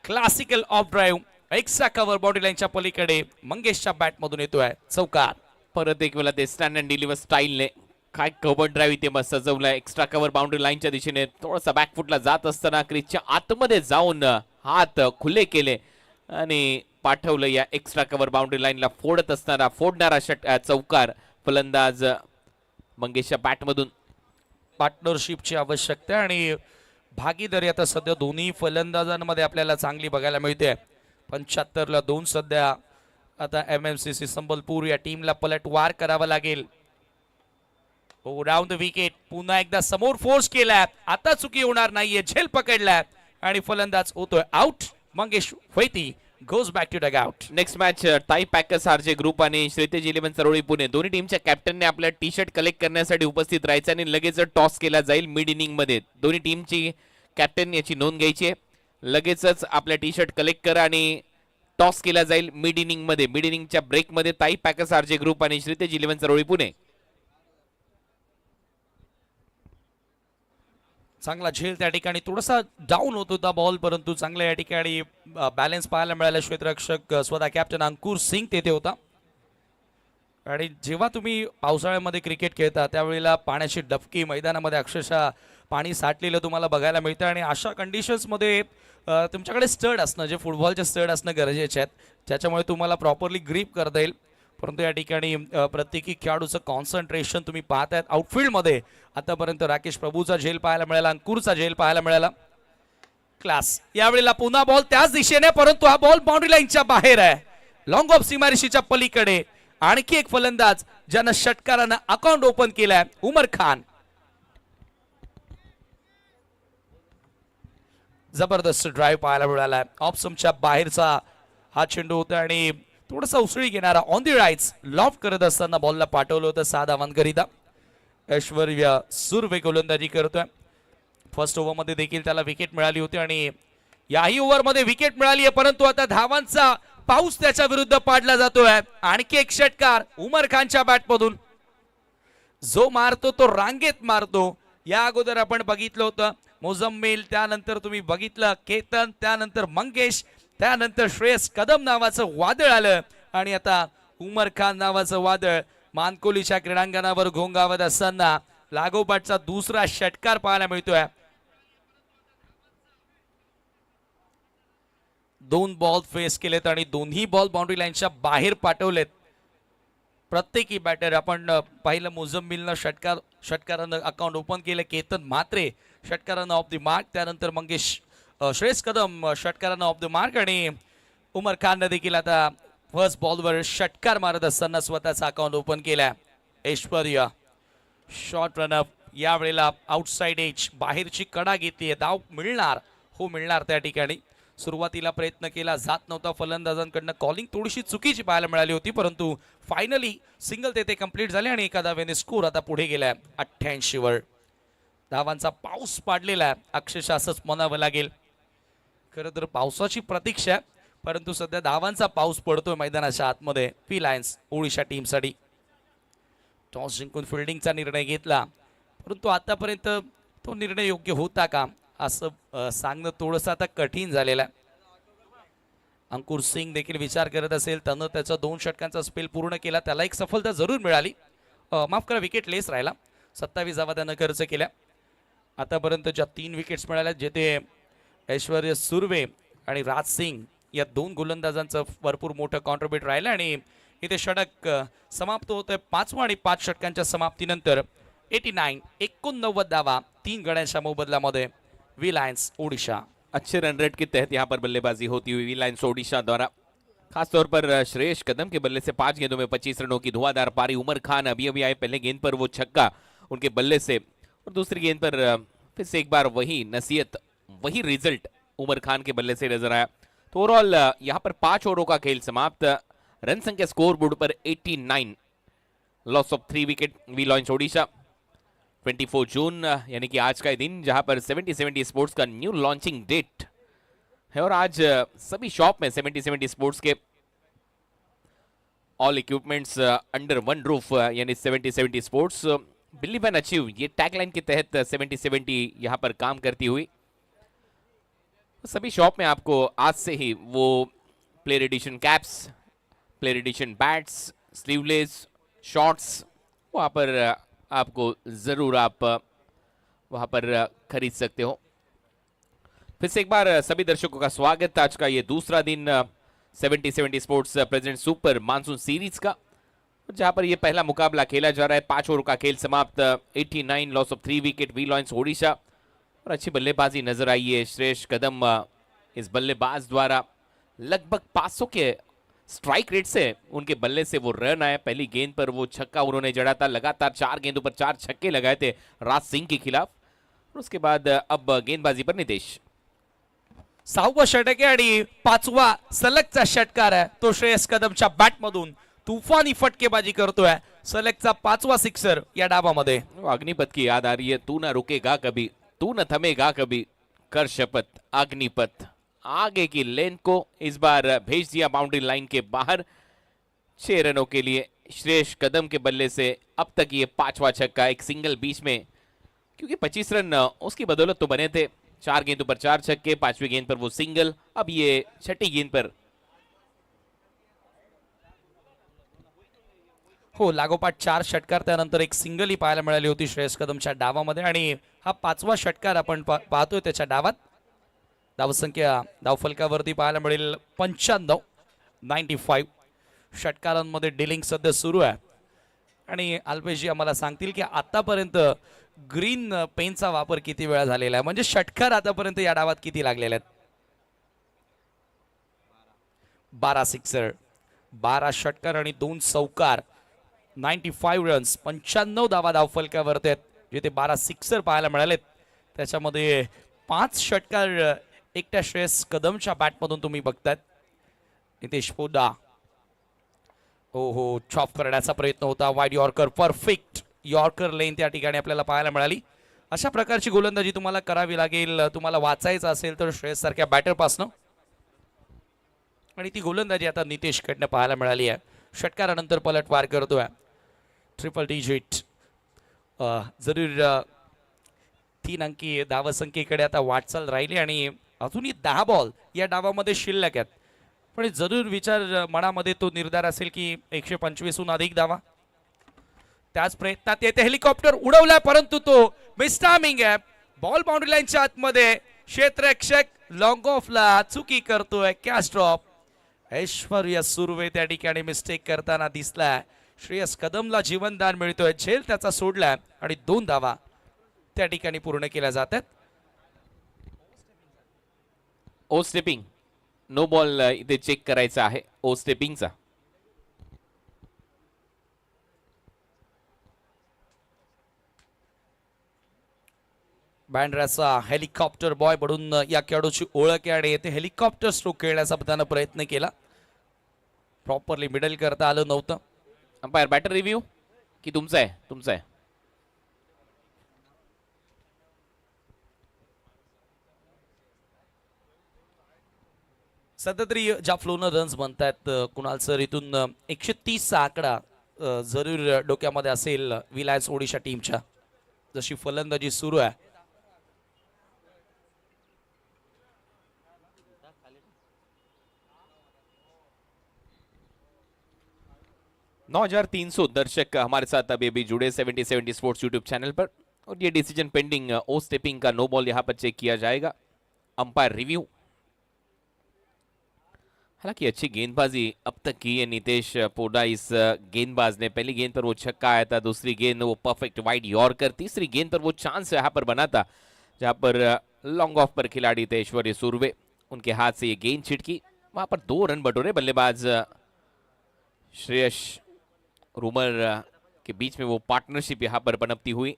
Classical of drive extra cover body लाईनच्या पलीकडे मंगेशच्या बॅट मधून येतोय चौकार. परत एक वेळा ते स्टँड अँड डिलिव्हर स्टाईलने काय कव्हर ड्राईव्ह इथे मस्त सजवलाय. एक्स्ट्रा कव्हर बाउंड्री लाईनच्या दिशेने थोडासा बॅकफुटला जात असताना क्रीजच्या आतमध्ये जाऊन हात खुले केले आणि पाठवलं या एक्स्ट्रा कव्हर बाउंड्री लाईनला फोडणारा चौकार फलंदाज मंगेशच्या बॅट मधून. पार्टनरशिपची आवश्यकता आणि भागीदारी आता सध्या दोन्ही फलंदाजांमध्ये आपल्याला चांगली बघायला मिळते. 75 ला 2 सध्या आता MMCC संबलपूर या टीमला पलटवार करावा लागेल. Round the wicket. पुन्हा एकदा समोर फोर्स केलाय. आता चुकी होणार नाहीये. झेल पकडलाय आणि फलंदाज होतोय out. Mangesh Vaiti goes back to dugout. Next match tie packers RJ group आणि श्रीतेज 11 सरोळी पुणे दोन्ही टीमच्या कॅप्टनने आपल्या टी शर्ट कलेक्ट करण्यासाठी उपस्थित राहायचं आणि लगेच टॉस केला जाईल मिड इनिंग मध्ये. दोन्ही टीमची कॅप्टन याची नोंद घ्यायची आहे. लगेचच आपल्या टी शर्ट कलेक्ट करा आणि टॉस केला जाईल मिड इनिंग मध्ये. मिड इनिंगच्या ब्रेक मध्ये ताई पॅकर्स आरजे ग्रुप आणि श्रीतेज 11 चरोळी पुणे. चांगला झेल त्या ठिकाणी, थोडासा डाऊन होत होता बॉल, परंतु चांगला या ठिकाणी बॅलन्स पाहायला मिळाला. क्षेत्ररक्षक स्वतः कॅप्टन अंकुर सिंग तेथे होता. आणि जेव्हा तुम्ही पावसाळ्यामध्ये क्रिकेट खेळता त्यावेळेला पाण्याची डबकी मैदानामध्ये अक्षरशः पाणी साठलेलं तुम्हाला बघायला मिळतं. आणि अशा कंडिशन्समध्ये तुमच्याकडे स्टड असणं, जे फुटबॉलचे स्टड असणं गरजेचे आहेत, ज्याच्यामुळे तुम्हाला प्रॉपरली ग्रीप करता येईल. परंतु या ठिकाणी प्रत्येकी खेळाडूचं कॉन्सन्ट्रेशन तुम्ही पाहत आहेत. आउटफील्डमध्ये आतापर्यंत राकेश प्रभूचा झेल पाहायला मिळाला, अंकुरचा झेल पाहायला मिळाला. क्लास. यावेळेला पुन्हा बॉल त्याच दिशेने, परंतु हा बॉल बाउंड्री लाईनच्या बाहेर आहे, लॉंग ऑफ सीमारेषेच्या पलीकडे. आणखी एक फलंदाज ज्यानं षटकारानं अकाउंट ओपन केलाय, उमर खान. जबरदस्त ड्राईव्ह पाहायला मिळाला. ऑफ स्टंपच्या बाहेरचा हा चेंडू होता आणि थोडासा उसळी घेणारा ऑन दी राईट्स लॉफ्ट करत असताना बॉलला पाठवलं होतं 6 धावांकरिता. ऐश्वर्य सुर्वे गोलंदाजी करतोय. फर्स्ट ओव्हरमध्ये देखील त्याला विकेट मिळाली होती आणि याही ओव्हरमध्ये विकेट मिळाली आहे, परंतु आता धावांचा पाऊस त्याच्या विरुद्ध पाडला जातोय. आणखी एक षटकार उमर खानच्या बॅटमधून. जो मारतो तो रांगेत मारतो. या अगोदर आपण बघितलं होतं मोझम्मिल, त्यानंतर तुम्ही बघितलं केतन, त्यानंतर मंगेश, त्यानंतर श्रेयस कदम नावाचं वादळ आलं आणि आता उमर खान नावाचं वादळ मानकोलीच्या क्रीडांगणावर घोंगावत असताना लागोपाठचा दुसरा षटकार पाहायला मिळतोय. 2 बॉल फेस केलेत आणि दोन्ही बॉल बाउंड्री लाईनच्या बाहेर पाठवलेत. प्रत्येकी बॅटर आपण पाहिलं, मुझम्मिलनं षटकारानं अकाउंट ओपन केलं, केतन म्हात्रे षटकारानं ऑफ द मार्क, त्यानंतर मंगेश श्रेयस कदम षटकारानं ऑफ द मार्क आणि उमर खाननं देखील आता फर्स्ट बॉलवर षटकार मारत असताना स्वतःचा अकाउंट ओपन केलाय. ऐश्वर्या शॉर्ट रनअप, यावेळेला आउटसाइड एज, बाहेरची कडा घेते. धाव मिळणार, हो मिळणार. त्या ठिकाणी सुरुवातीला प्रयत्न केला जात नव्हता फलंदाजांकडनं, कॉलिंग थोडीशी चुकीची पाहायला मिळाली होती, परंतु फायनली सिंगल तेथे कंप्लीट झाले आणि एका धावेने स्कोर आता पुढे गेलाय 88 वर. धावांचा पाऊस पाडलेला आहे, अक्षरशः असंच म्हणावं लागेल. खरं तर पावसाची प्रतीक्षा आहे, परंतु सध्या धावांचा पाऊस पडतोय मैदानाच्या आतमध्ये पी लायन्स ओडिशा टीमसाठी. टॉस जिंकून फिल्डिंगचा निर्णय घेतला, परंतु आतापर्यंत तो निर्णय योग्य होता का असं सांगणं थोडंसं आता कठीण झालेलं आहे. अंकुर सिंग देखील विचार करत असेल, त्यानं त्याचा 2 षटकांचा स्पेल पूर्ण केला, त्याला एक सफलता जरूर मिळाली. माफ करा, विकेट लेस राहिला. 27 धावा त्यानं खर्च केल्या. आतापर्यंत ज्या 3 विकेट्स मिळाल्या, जेथे ऐश्वर्य सुर्वे आणि राज सिंग या 2 गोलंदाजांचं भरपूर मोठं कॉन्ट्रीब्यूट राहिलं आणि इथे षटक समाप्त होतोय. 5वां आणि 5 षटकांच्या समाप्तीनंतर 89 धावा 3 गड्यांच्या मोबदल्यामध्ये वी लायंस ओडिशा. अच्छे रन रेट के तहत यहाँ पर बल्लेबाजी होती हुई वी लायंस ओडिशा द्वारा. खासतौर पर श्रेयस कदम के बल्ले से 5 गेंदों में 25 रनों की धुआंधार पारी. उमर खान अभी अभी आए, पहले गेंद पर वो छक्का उनके बल्ले से, और दूसरी गेंद पर फिर से एक बार वही नसीहत, वही रिजल्ट उमर खान के बल्ले से नजर आया. तो ओवरऑल यहाँ पर 5 ओवरों का खेल समाप्त. रन संख्या स्कोर बोर्ड पर 89, loss of 3 wicket we launch Odisha. 24 जून यानी कि आज का दिन, जहां पर 70-70 स्पोर्ट्स का न्यू लॉन्चिंग डेट है और आज सभी शॉप में 70-70 स्पोर्ट्स के all equipments under one roof यानी 70-70 स्पोर्ट्स बिलीव एंड अचीव, ये टैगलाइन के तहत 70-70 यहां पर काम करती हुई सभी शॉप में आपको आज से ही वो player edition caps, player edition bats, sleeveless shorts वहां पर आपको जरूर आप वहां पर खरीद सकते हो. फिर से एक बार सभी दर्शकों का स्वागत. आज का ये दूसरा दिन 70-70 sports present super monsoon series का, जहां पर ये पहला मुकाबला खेला जा रहा है. 5 ओवर का खेल समाप्त. 89, loss of 3 wicket we launch Odisha. और अच्छी बल्लेबाजी नजर आई है श्रेयस कदम, इस बल्लेबाज द्वारा लगभग 500 के स्ट्राइक रेट से उनके बल्ले से वो रन आए. पहली गेंद पर वो छक्का उन्होंने जड़ा था. लगातार 4 गेंदों पर 4 छक्के लगाए थे राज सिंह के खिलाफ. और उसके बाद अब गेंदबाजी पर नितेश. 6वं षटक आहे आणि 5वा सलगचा षटकार आहे तो श्रेयस कदमच्या बॅटमधून. तुफानी फटकेबाजी करतोय. सलगचा 5वा सिक्सर या डावामध्ये. अग्निपथ की याद आ रही है. तू ना रुकेगा कभी, तू न थमेगा कभी, कर शपथ अग्निपथ आगे की लेन को इस बार भेज दिया बाउंड्री लाइन के बाहर। 6 रनों के लिए श्रेयस कदम के बल्ले से अब तक ये 5वां छक्का, एक सिंगल बीच में, क्योंकि 25 रन उसकी बदौलत तो बने थे। 4 गेंदों पर 4 छक्के, 5वीं गेंद पर वो सिंगल, अब ये 6ठी गेंद पर हो लागोपाठ 4 षटकार, त्यानंतर एक सिंगल ही पाहायला मिळाली होती श्रेयस कदमच्या डावामध्ये आणि हा 5वा षटकार आपण पाहतोय त्याच्या डावात। धावसंख्या धावफलकावरती पाहायला मिळेल 95 षटकारांमध्ये डिलिंग सध्या सुरू आहे आणि अल्पेशजी आम्हाला सांगतील की आतापर्यंत ग्रीन पेनचा वापर किती वेळा झालेला आहे, म्हणजे षटकार आतापर्यंत या डावात किती लागलेले आहेत। 12 सिक्सर, 12 षटकार आणि 2 चौकार, 95 रन्स, 95 धावा धावफलकावरती आहेत, जिथे 12 सिक्सर पाहायला मिळालेत। त्याच्यामध्ये 5 षटकार एकट्या श्रेयस कदमच्या बॅटमधून तुम्ही बघतायत। नितेश पोदा हो चॉप करण्याचा प्रयत्न होता, वाईड यॉर्कर, परफेक्ट यॉर्कर लेन त्या ठिकाणी आपल्याला पाहायला मिळाली। अशा प्रकारची गोलंदाजी तुम्हाला करावी लागेल, तुम्हाला वाचायचं असेल तर श्रेयस सारख्या बॅटरपासनं, आणि ती गोलंदाजी आता नितेश कडनं पाहायला मिळाली आहे। षटकारानंतर पलटवार करतोय, ट्रिपल डिजिट, जरूर 3 अंकी धावसंख्येकडे आता वाटचाल राहिली आणि अजूनही 10 बॉल या डावामध्ये शिल्लक आहेत, पण जरूर विचार मनामध्ये तो निर्धार असेल की 125हून अधिक धावा। त्याच प्रयत्नात येते, हेलिकॉप्टर उडवलाय परंतु तो मिसटायमिंग आहे, बॉल बाउंड्री लाईनच्या आतमध्ये, क्षेत्ररक्षक लॉंग ऑफला चुकी करतोय, कॅच ड्रॉप। ऐश्वर्या सुर्वे त्या ठिकाणी मिस्टेक करताना दिसलाय, श्रेयस कदमला जीवनदान मिळतोय, झेल त्याचा सोडलाय आणि 2 धावा त्या ठिकाणी पूर्ण केल्या जातात। ओ स्टेपिंग, नो बॉल इथे चेक करायचा आहे ओ स्टेपिंगचा। बँड्राचा हेलिकॉप्टर बॉय म्हणून या खेळाडूची ओळख आहे आणि येथे हेलिकॉप्टर स्ट्रोक खेळण्याचा त्यानं प्रयत्न केला, प्रॉपरली मिडल करता आलं नव्हतं। अंपायर बॅटर रिव्ह्यू की तुमचा आहे? तुमचा आहे। सध्या तरी ज्या फ्लोनं रन्स बनतायत कुणाल सर, इथून 130चा आकडा जरूर डोक्यामध्ये असेल विलायन्स ओडिशा टीमच्या, जशी फलंदाजी सुरू आहे। 9300 दर्शक हमारे साथ अभी अभी जुड़े 70-70 स्पोर्ट्स यूट्यूब चैनल पर, और ये डिसीजन पेंडिंग ओ स्टेपिंग का नो बॉल यहां पर चेक किया जाएगा। अंपायर रिव्यू, हालांकि अच्छी गेंदबाजी अब तक की है नितेश पोडा इस गेंदबाज ने। पहली गेंद पर वो छक्का आया था, दूसरी गेंद वो परफेक्ट वाइड यॉर्कर, तीसरी गेंद पर वो चांस यहाँ पर बना था जहां पर लॉन्ग ऑफ पर खिलाड़ी थे ऐश्वर्य सुर्वे, उनके हाथ से ये गेंद छिटकी, वहां पर 2 रन बटोरे बल्लेबाज श्रेयस रूमर के बीच में वो पार्टनरशिप यहां पर पनपती हुई।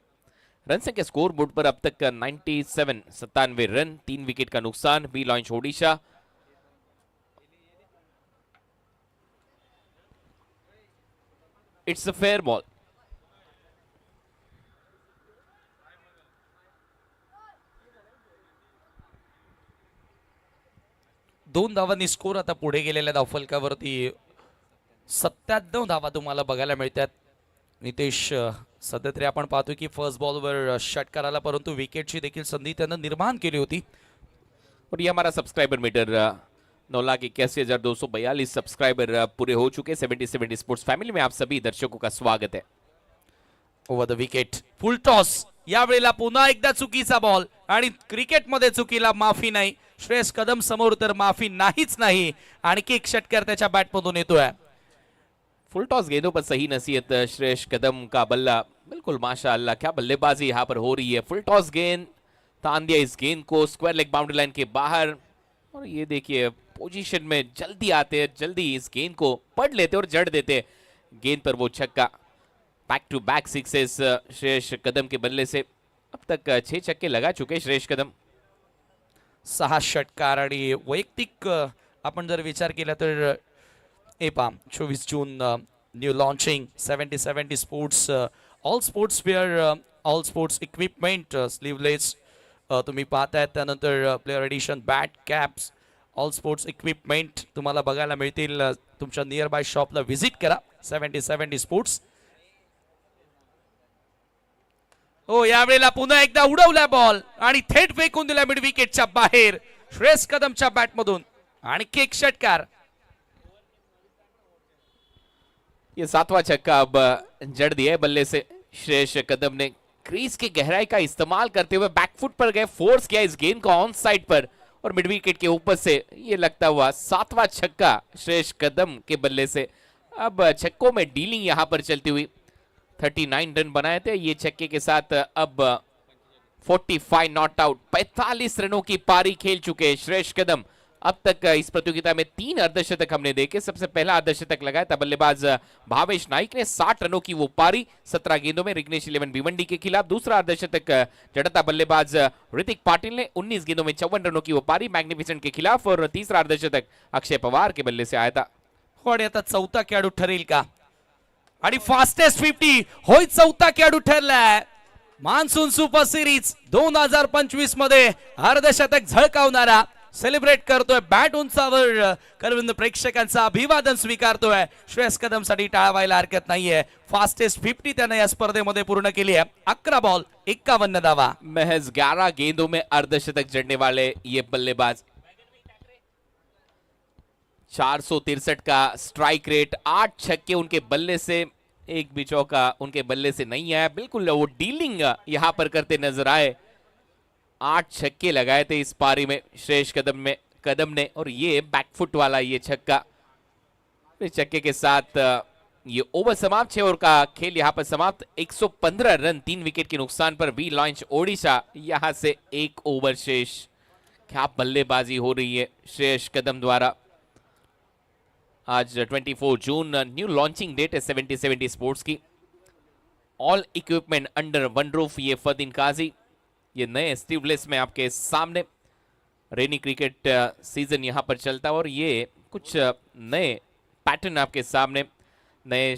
रन संख्या स्कोर बोर्ड पर अब तक 97 रन, 3 विकेट का नुकसान। बी launch Odisha, it's a fair ball. दोन धावांनी स्कोर आता पुढे गेलेल्या धावफलकावरती 97 धावा तुम्हाला बघायला मिळतात। नितेश सध्या तरी आपण पाहतो की फर्स्ट बॉलवर षटकाराला, परंतु विकेटची देखील संधी त्यानं निर्माण केली होती। और ये हमारा सब्सक्राइबर मीटर 9,81,242 सब्सक्राइबर पूरे हो चुके। 70-70 स्पोर्ट्स फैमिली में आप सभी दर्शकों का स्वागत है। Over the wicket, full toss, यावेळेला पुन्हा एकदा चुकीचा बॉल आणि क्रिकेटमध्ये चुकीला माफी नाही। श्रेयस कदम समोर तर माफी नाहीच नाही, आणखी एक षटकार त्याच्या बॅटमधून येतोय। फुल टॉस गेंदों पर सही नसीहत श्रेयस कदम का बल्ला, बिल्कुल माशाअल्लाह क्या बल्लेबाजी यहाँ पर हो रही है। फुल टॉस गेंद, तान दिया इस गेंद को स्क्वायर लेग बाउंड्री लाइन के बाहर, और ये देखिए पोजीशन में जल्दी आते, जल्दी इस गेंद को पढ़ लेते और जड़ देते। गेंद पर वो छक्का, back to back sixes Shreyas Kadam के बल्ले से। अब तक 6 छक्के लगा चुके श्रेयस कदम। 6 षटकार आणि वैयक्तिक आपण जर विचार केला तर एपा 24 जून new launching 70-70 sports, all sports wear, all sports equipment, sleeveless तुम्ही पाहताय. त्यानंतर player edition bat caps all sports equipment तुम्हाला बघायला मिळतील. तुमच्या नियर बाय शॉपला व्हिजिट करा. 70-70 स्पोर्ट्स. हो, यावेळेला पुन्हा एकदा उडवला बॉल आणि थेट फेकून दिला मिड विकेटच्या बाहेर श्रेयस कदमच्या बॅटमधून. आणखी एक षटकार. ये 7वां छक्का अब जड़ दिया है बल्ले से श्रेयस कदम ने. क्रीज की गहराई का इस्तेमाल करते हुए बैकफुट पर गए, फोर्स किया इस गेंद को ऑन साइड पर और मिड विकेट के ऊपर से ये लगता हुआ 7वां छक्का श्रेयस कदम के बल्ले से. अब छक्कों में डीलिंग यहां पर चलती हुई 39 रन बनाए थे. ये छक्के के साथ अब 45 नॉट आउट, 45 रनों की पारी खेल चुके श्रेयस कदम. अब तक इस प्रतियोगिता में 3 अर्धशतक हमने देखे. सबसे पहला अर्धशतक लगाया था बल्लेबाज भावेश नाइक ने. 60 रनों की वो पारी 17 गेंदों में रिग्नेश 11 भिवंडी के खिलाफ. दूसरा अर्धशतक जड़ा था बल्लेबाज ऋतिक पाटिल ने. 19 गेंदों में 54 रनों की वो पारी मैग्निफिसेंट के खिलाफ. और तीसरा अर्धशतक अक्षय पवार के बल्ले से आया था. पण आता चौथा खेळाडू ठरेल का? आणि फास्टेस्ट 50 होय, चौथा खेळाडू ठरलाय. मान्सून सुपर सिरीज 2025 मध्ये अर्धशतक झळकावणारा सेलिब्रेट करतोय. बॅट उंचावर करविंद प्रेक्षकांचा अभिवादन स्वीकारतोय. श्रेयस कदम साठी टाळावायला हरकत नाहीये. फास्टेस्ट 50 त्याने या स्पर्धेमध्ये पूर्ण केली आहे. 11 बॉल 51 धावा. महज 11 गेंदों में अर्धशतक जड़ने वाले ये बल्लेबाज. 463 का स्ट्राइक रेट, 8 छक्के उनके बल्ले से, एक भी चौका उनके बल्ले से नहीं आया. बिल्कुल वो डीलिंग यहां पर करते नजर आए. 8 छक्के लगाए थे इस पारी में श्रेयस कदम ने और ये बैकफुट वाला ये छक्का. इस छक्के के साथ ये ओवर समाप्त. 6 ओवर का खेल यहां पर समाप्त. 115 रन 3 विकेट के नुकसान पर वी लॉन्च ओडिशा. यहां से 1 ओवर शेष. क्या बल्लेबाजी हो रही है श्रेयस कदम द्वारा. आज 24 जून न्यू लॉन्चिंग डेट है 70-70 स्पोर्ट्स की. All equipment under one roof. ये फदीन काजी, ये नए स्टीवलेस में आपके सामने. रेनी क्रिकेट सीजन यहां पर चलता है और ये कुछ नए पैटर्न आपके सामने, नए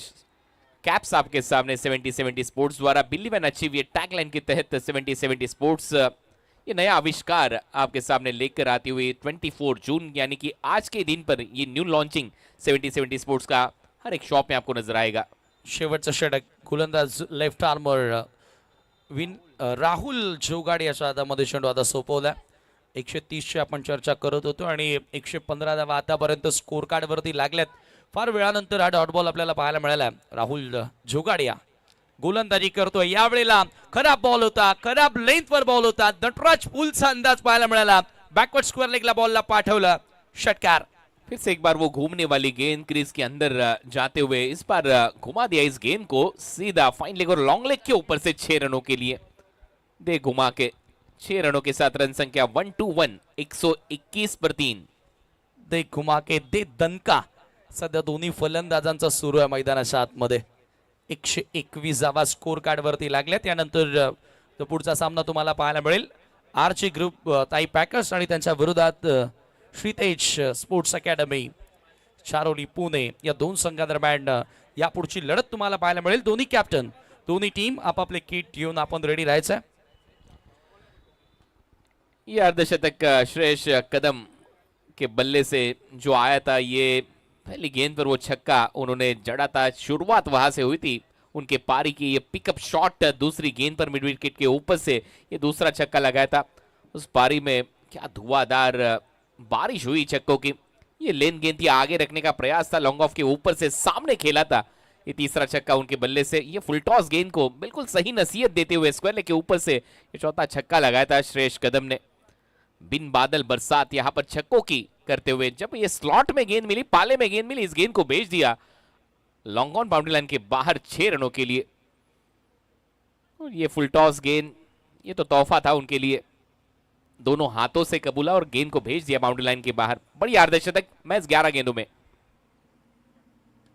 कैप्स आपके सामने 70-70 स्पोर्ट्स द्वारा बिलीव एंड अचीव ये टैगलाइन के तहत 70-70 स्पोर्ट्स ये नया आविष्कार आपके सामने लेकर आती हुई 24 जून यानी कि आज के दिन पर ये न्यू लॉन्चिंग 70-70 स्पोर्ट्स का हर एक शॉप में आपको नजर आएगा. शेवटचं षटक. गोलंदाज लेफ्ट आर्मर राहुल जोगाड याच्या हातामध्ये चेंडू आता सोपवला. 130 ची आपण चर्चा करत होतो आणि 115 धावा आतापर्यंत स्कोर कार्ड वरती लागल्यात. फार वेळानंतर हा डॉट बॉल आपल्याला पाहायला मिळाला. राहुल जोगाडिया गोलंदाजी करतोय. यावेळेला खराब बॉल होता, खराब लेंथवर बॉल होता. नटराज पुलचा अंदाज पाहायला मिळाला. बॅकवर्ड स्क्वेअर लेगला बॉलला पाठवलं. षटकार. फिर से एक बार वो घूमने वाली गेंद क्रीज के अंदर जाते हुए इस बार घुमा दिया इस गेंद को सीधा फाइन लेग और लॉन्ग लेग के ऊपर से 6 रनों के लिए. दे घुमा के 6 रनों के साथ रन संख्या 121, 121 पर 3. दे घुमा के दे दणका. सध्या दोन्ही फलंदाजांचा सुरू आहे मैदानाच्या आतमध्ये. 121 धावा स्कोर कार्ड वरती लागल्या. त्यानंतर तो पुढचा सामना तुम्हाला पाहायला मिळेल. आरची ग्रुप ताई पॅकर्स आणि त्यांच्या विरोधात श्रीतेज स्पोर्ट्स अकॅडमी चारोली पुणे या दोन संघादरम्यान या पुढची लढत तुम्हाला पाहायला मिळेल. दोन्ही कॅप्टन, दोन्ही टीम आपापले किट घेऊन आपण रेडी राहायचं. ये अर्धशतक श्रेयस कदम के बल्ले से जो आया था, ये पहली गेंद पर वो छक्का उन्होंने जड़ा था. शुरुआत वहां से हुई थी उनके पारी की. ये पिकअप शॉट दूसरी गेंद पर मिड विकेट के ऊपर से ये दूसरा छक्का लगाया था. उस पारी में क्या धुआंधार बारिश हुई छक्कों की. ये लेन गेंद थी, आगे रखने का प्रयास था, लॉन्ग ऑफ के ऊपर से सामने खेला था. ये तीसरा छक्का उनके बल्ले से. ये फुल टॉस गेंद को बिल्कुल सही नसीहत देते हुए स्क्वायर लेग के ऊपर से ये चौथा छक्का लगाया था श्रेयस कदम ने. बिन बादल बरसात यहां पर छक्कों की करते हुए जब ये स्लॉट में गेंद मिली, पाले में गेंद मिली, इस गेंद को भेज दिया लॉन्ग ऑन बाउंड्री लाइन के बाहर 6 रनों के लिए. और ये फुल टॉस गेंद ये तो तोहफा था उनके लिए. दोनों हाथों से कबूला और गेंद को भेज दिया बाउंड्री लाइन के बाहर. बड़ी अर्धशतक मैच 11 गेंदों में.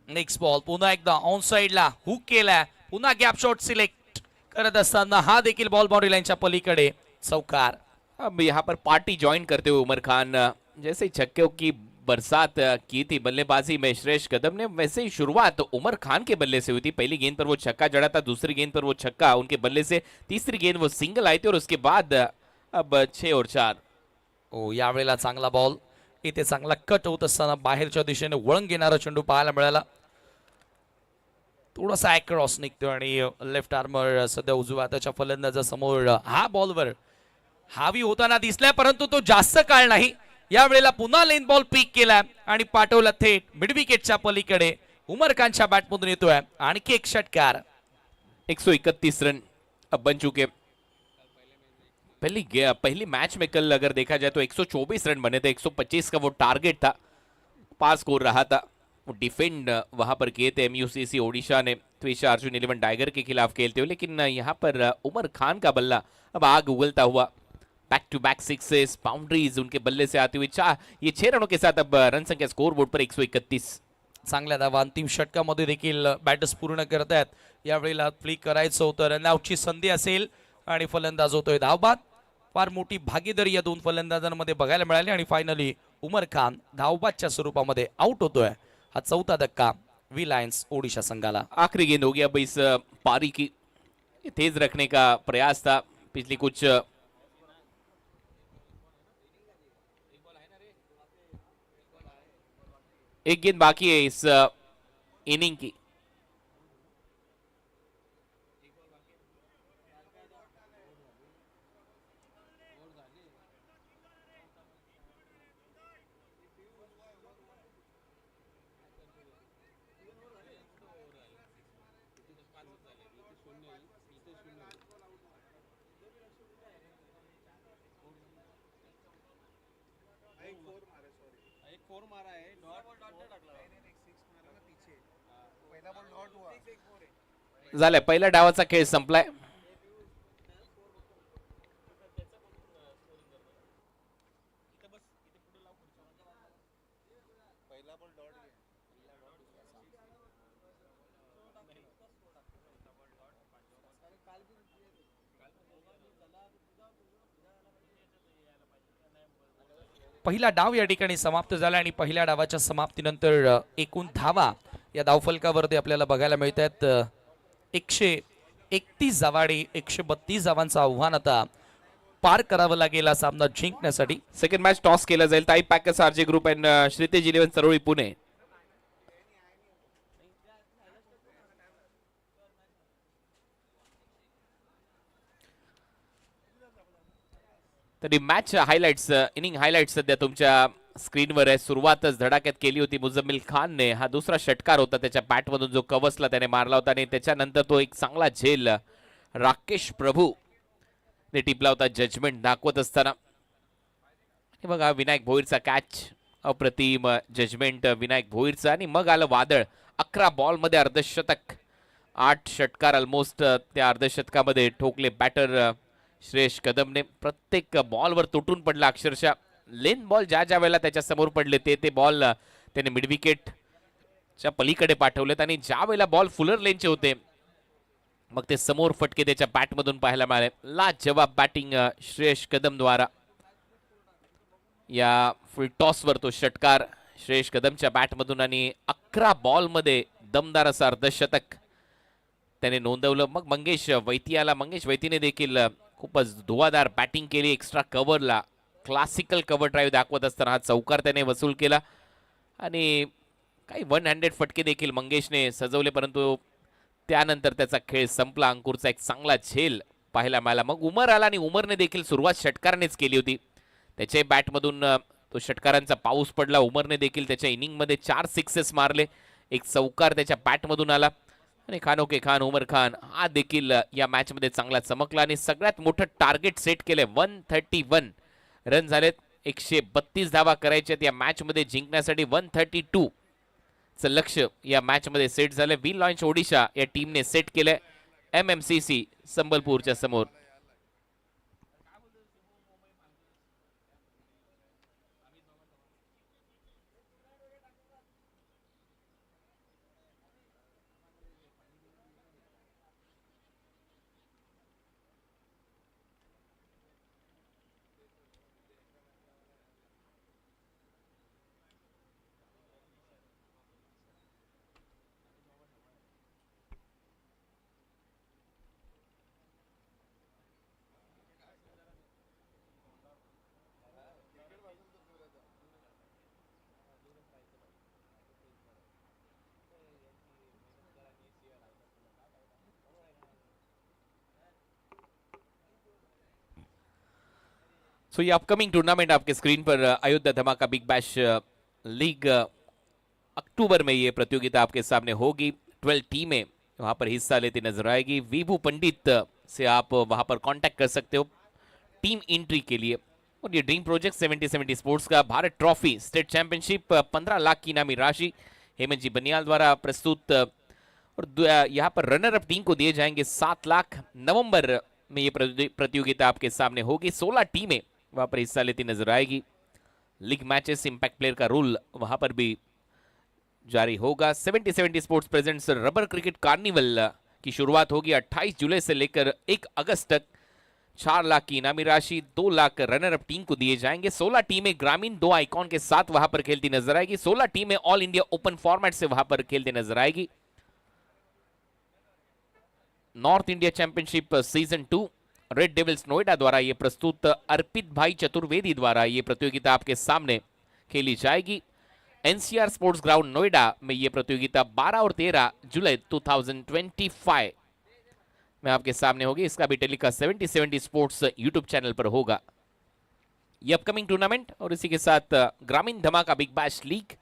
नेक्स्ट बॉल पुन्हा एकदा ऑन साइडला हुक केला. पुन्हा गॅप शॉट सिलेक्ट करत असताना हा देखील बॉल बाउंड्री लाईनच्या पलीकडे चौकार. अब यहाँ पर पार्टी ज्वाइन करते हुए उमर खान, जैसे ही छक्कों की बरसात की थी बल्लेबाजी में श्रेयस कदम ने, वैसे ही शुरुआत उमर खान के बल्ले से हुई थी. पहली गेंद पर वो छक्का जड़ा था, दूसरी गेंद पर वो छक्का उनके बल्ले से, तीसरी गेंद वो सिंगल आई थी और उसके बाद अब 6 और 4. हो, यावेळेला चांगला बॉल इथे चांगला कट होत असताना बाहेरच्या दिशेने वळण घेणारा चेंडू पाहायला मिळाला. थोडासा क्रॉस निघतो आणि लेफ्ट आर्मर सध्या उजव्या हाताच्या फलंदाजासमोर हा बॉलवर हावी होताना दिसलाय, परंतु तो जास्त काळ नाही. यावेळेला पुन्हा लेन बॉल पीक केलाय आणि पाठवला थेट मिड विकेटच्या पलीकडे. उमर खानच्या बॅटमधून येतोय आणखी एक षटकार. 131 रन अब बन चुके. पहली मैच में कल अगर देखा जाए तो 124 रन बने थे. 125 का वो टारगेट था, पास स्कोर रहा था. वो डिफेंड वहां पर किए थे एमयूसीसी ओडिशा ने त्रिशा अर्जुन 11 टाइगर के खिलाफ खेलते हुए. लेकिन यहाँ पर उमर खान का बल्ला अब आग उगलता हुआ. Back to back sixes, boundaries उनके बल्ले से आती हुई. ये 6 रनों के साथ अब रन संख्या स्कोर बोर्ड पर 131. चांगल्या धावा अंतिम षटकामध्ये देखील बॅटर्स पूर्ण करत आहेत. यावेळेला फ्लिक करायचं होतं, रनआउटची संधी असेल आणि फलंदाज होतोय धावबाद. फार मोठी भागीदारी या दोन फलंदाजांमध्ये बघायला मिळाली आणि फायनली उमर खान धावबादच्या स्वरूपामध्ये आउट होतोय. हा चौथा धक्का वी लायन्स ओडिशा संघाला. आखिरी गेंद होगी अब इस पारी की. तेज रखने का प्रयास था पिछली कुछ एक गेंद बाकी है इस इनिंग की. झालाय पहिल्या डावाचा खेळ संपलाय. पहिला डाव या ठिकाणी समाप्त झाला आणि पहिल्या डावाच्या समाप्तीनंतर एकूण धावा या धावफलकावरती आपल्याला बघायला मिळत आहेत. 131 धावाडी 132 धावांचं आव्हान आता पार करावं लागेल हा सामना जिंकण्यासाठी. सेकंड मॅच टॉस केला जाईल. ताई packers RJ group and Shritej 11 Saroli Pune. तरी मॅच हायलाइट्स, इनिंग हायलाइट्स सध्या तुमच्या स्क्रीनवर आहे. सुरुवातच धडाक्यात केली होती मुझम्मिल खानने. हा दुसरा षटकार होता त्याच्या बॅटमधून जो कवसला त्याने मारला होता आणि त्याच्यानंतर तो एक चांगला झेल राकेश प्रभू ने टिपला होता जजमेंट दाखवत असताना. हे बघा विनायक भोईरचा कॅच, अप्रतिम जजमेंट विनायक भोईरचा. आणि मग आलं वादळ. 11 बॉल मध्ये अर्धशतक, 8 षटकार ऑलमोस्ट त्या अर्धशतकामध्ये ठोकले बॅटर श्रेयस कदमने. प्रत्येक बॉलवर तुटून पडला अक्षरशः. लेन बॉल ज्या ज्या वेळेला त्याच्या समोर पडले ते बॉल त्याने मिड विकेटच्या पलीकडे पाठवलेत. आणि ज्या वेळेला बॉल फुलर लेनचे होते मग ते समोर फटके त्याच्या बॅटमधून पाहायला मिळाले. लाजवाब बॅटिंग श्रेयस कदम द्वारा. या फुल टॉसवर तो षटकार श्रेयस कदमच्या बॅटमधून आणि 11 बॉलमध्ये दमदार असं अर्धशतक त्याने नोंदवलं. मग मंगेश वैती आला. मंगेश वैतीने देखील खूपच धुवाधार बॅटिंग केली. एक्स्ट्रा कव्हरला क्लासिकल कव्हर ड्राईव्ह दाखवत असताना हा चौकार त्याने वसूल केला आणि काही 1 हँडेड फटके देखील मंगेशने सजवले. परंतु त्यानंतर त्याचा खेळ संपला. अंकुरचा एक चांगला झेल पाहायला मिळाला. मग उमर आला आणि उमरने देखील सुरुवात षटकारानेच केली होती. त्याच्या बॅटमधून तो षटकारांचा पाऊस पडला. उमरने देखील त्याच्या इनिंगमध्ये 4 सिक्सेस मारले. एक चौकार त्याच्या बॅटमधून आला आणि खानोके खान उमर खान हा देखील या मॅच मध्ये चांगला चमकला आणि सगळ्यात मोठं टार्गेट सेट केलंय. 131 रन झालेत. 132 धावा करायच्यात या मॅच मध्ये जिंकण्यासाठी. 132 चं लक्ष या मॅच मध्ये सेट झालंय. वी लॉन्च ओडिशा या टीमने सेट केलंय MMCC संबलपूरच्या समोर. सो ये अपकमिंग टूर्नामेंट आपके स्क्रीन पर अयोध्या धमाका बिग बैश लीग अक्टूबर में ये प्रतियोगिता आपके सामने होगी। 12 टीमें वहां पर हिस्सा लेती नजर आएगी। विभू पंडित से आप वहां पर कांटेक्ट कर सकते हो टीम एंट्री के लिए। और ये ड्रीम प्रोजेक्ट 70-70 स्पोर्ट्स का Bharat trophy state championship 15 lakh की इनामी राशि हेमंत जी बनियाल द्वारा प्रस्तुत। और यहाँ पर रनर अप टीम को दिए जाएंगे 7 लाख। नवंबर में ये प्रतियोगिता आपके सामने होगी। 16 टीमें वहां पर हिस्सा लेती नजर आएगी। लीग मैचेस इंपैक्ट प्लेयर का रूल वहां पर भी जारी होगा। 70-70 sports presents rubber cricket carnival की शुरुआत होगी 28 जुलाई से लेकर 1 अगस्त तक। 4 लाख की इनामी राशि, 2 लाख रनर अप टीम को दिए जाएंगे। 16 टीमें ग्रामीण 2 आइकॉन के साथ वहां पर खेलती नजर आएगी। 16 टीमें ऑल इंडिया ओपन फॉर्मेट से वहां पर खेलती नजर आएगी। North India championship season 2 red devils Noida द्वारा ये प्रस्तुत अर्पित भाई चतुर्वेदी द्वारा ये प्रतियोगिता आपके सामने खेली जाएगी। एनसीआर स्पोर्ट्स ग्राउंड नोएडा में ये प्रतियोगिता 12 और 13 जुलाई 2025 में आपके सामने होगी। इसका भी टेलीकास्ट 70-70 स्पोर्ट्स यूट्यूब चैनल पर होगा ये अपकमिंग टूर्नामेंट। और इसी के साथ ग्रामीण धमाका बिग बैश लीग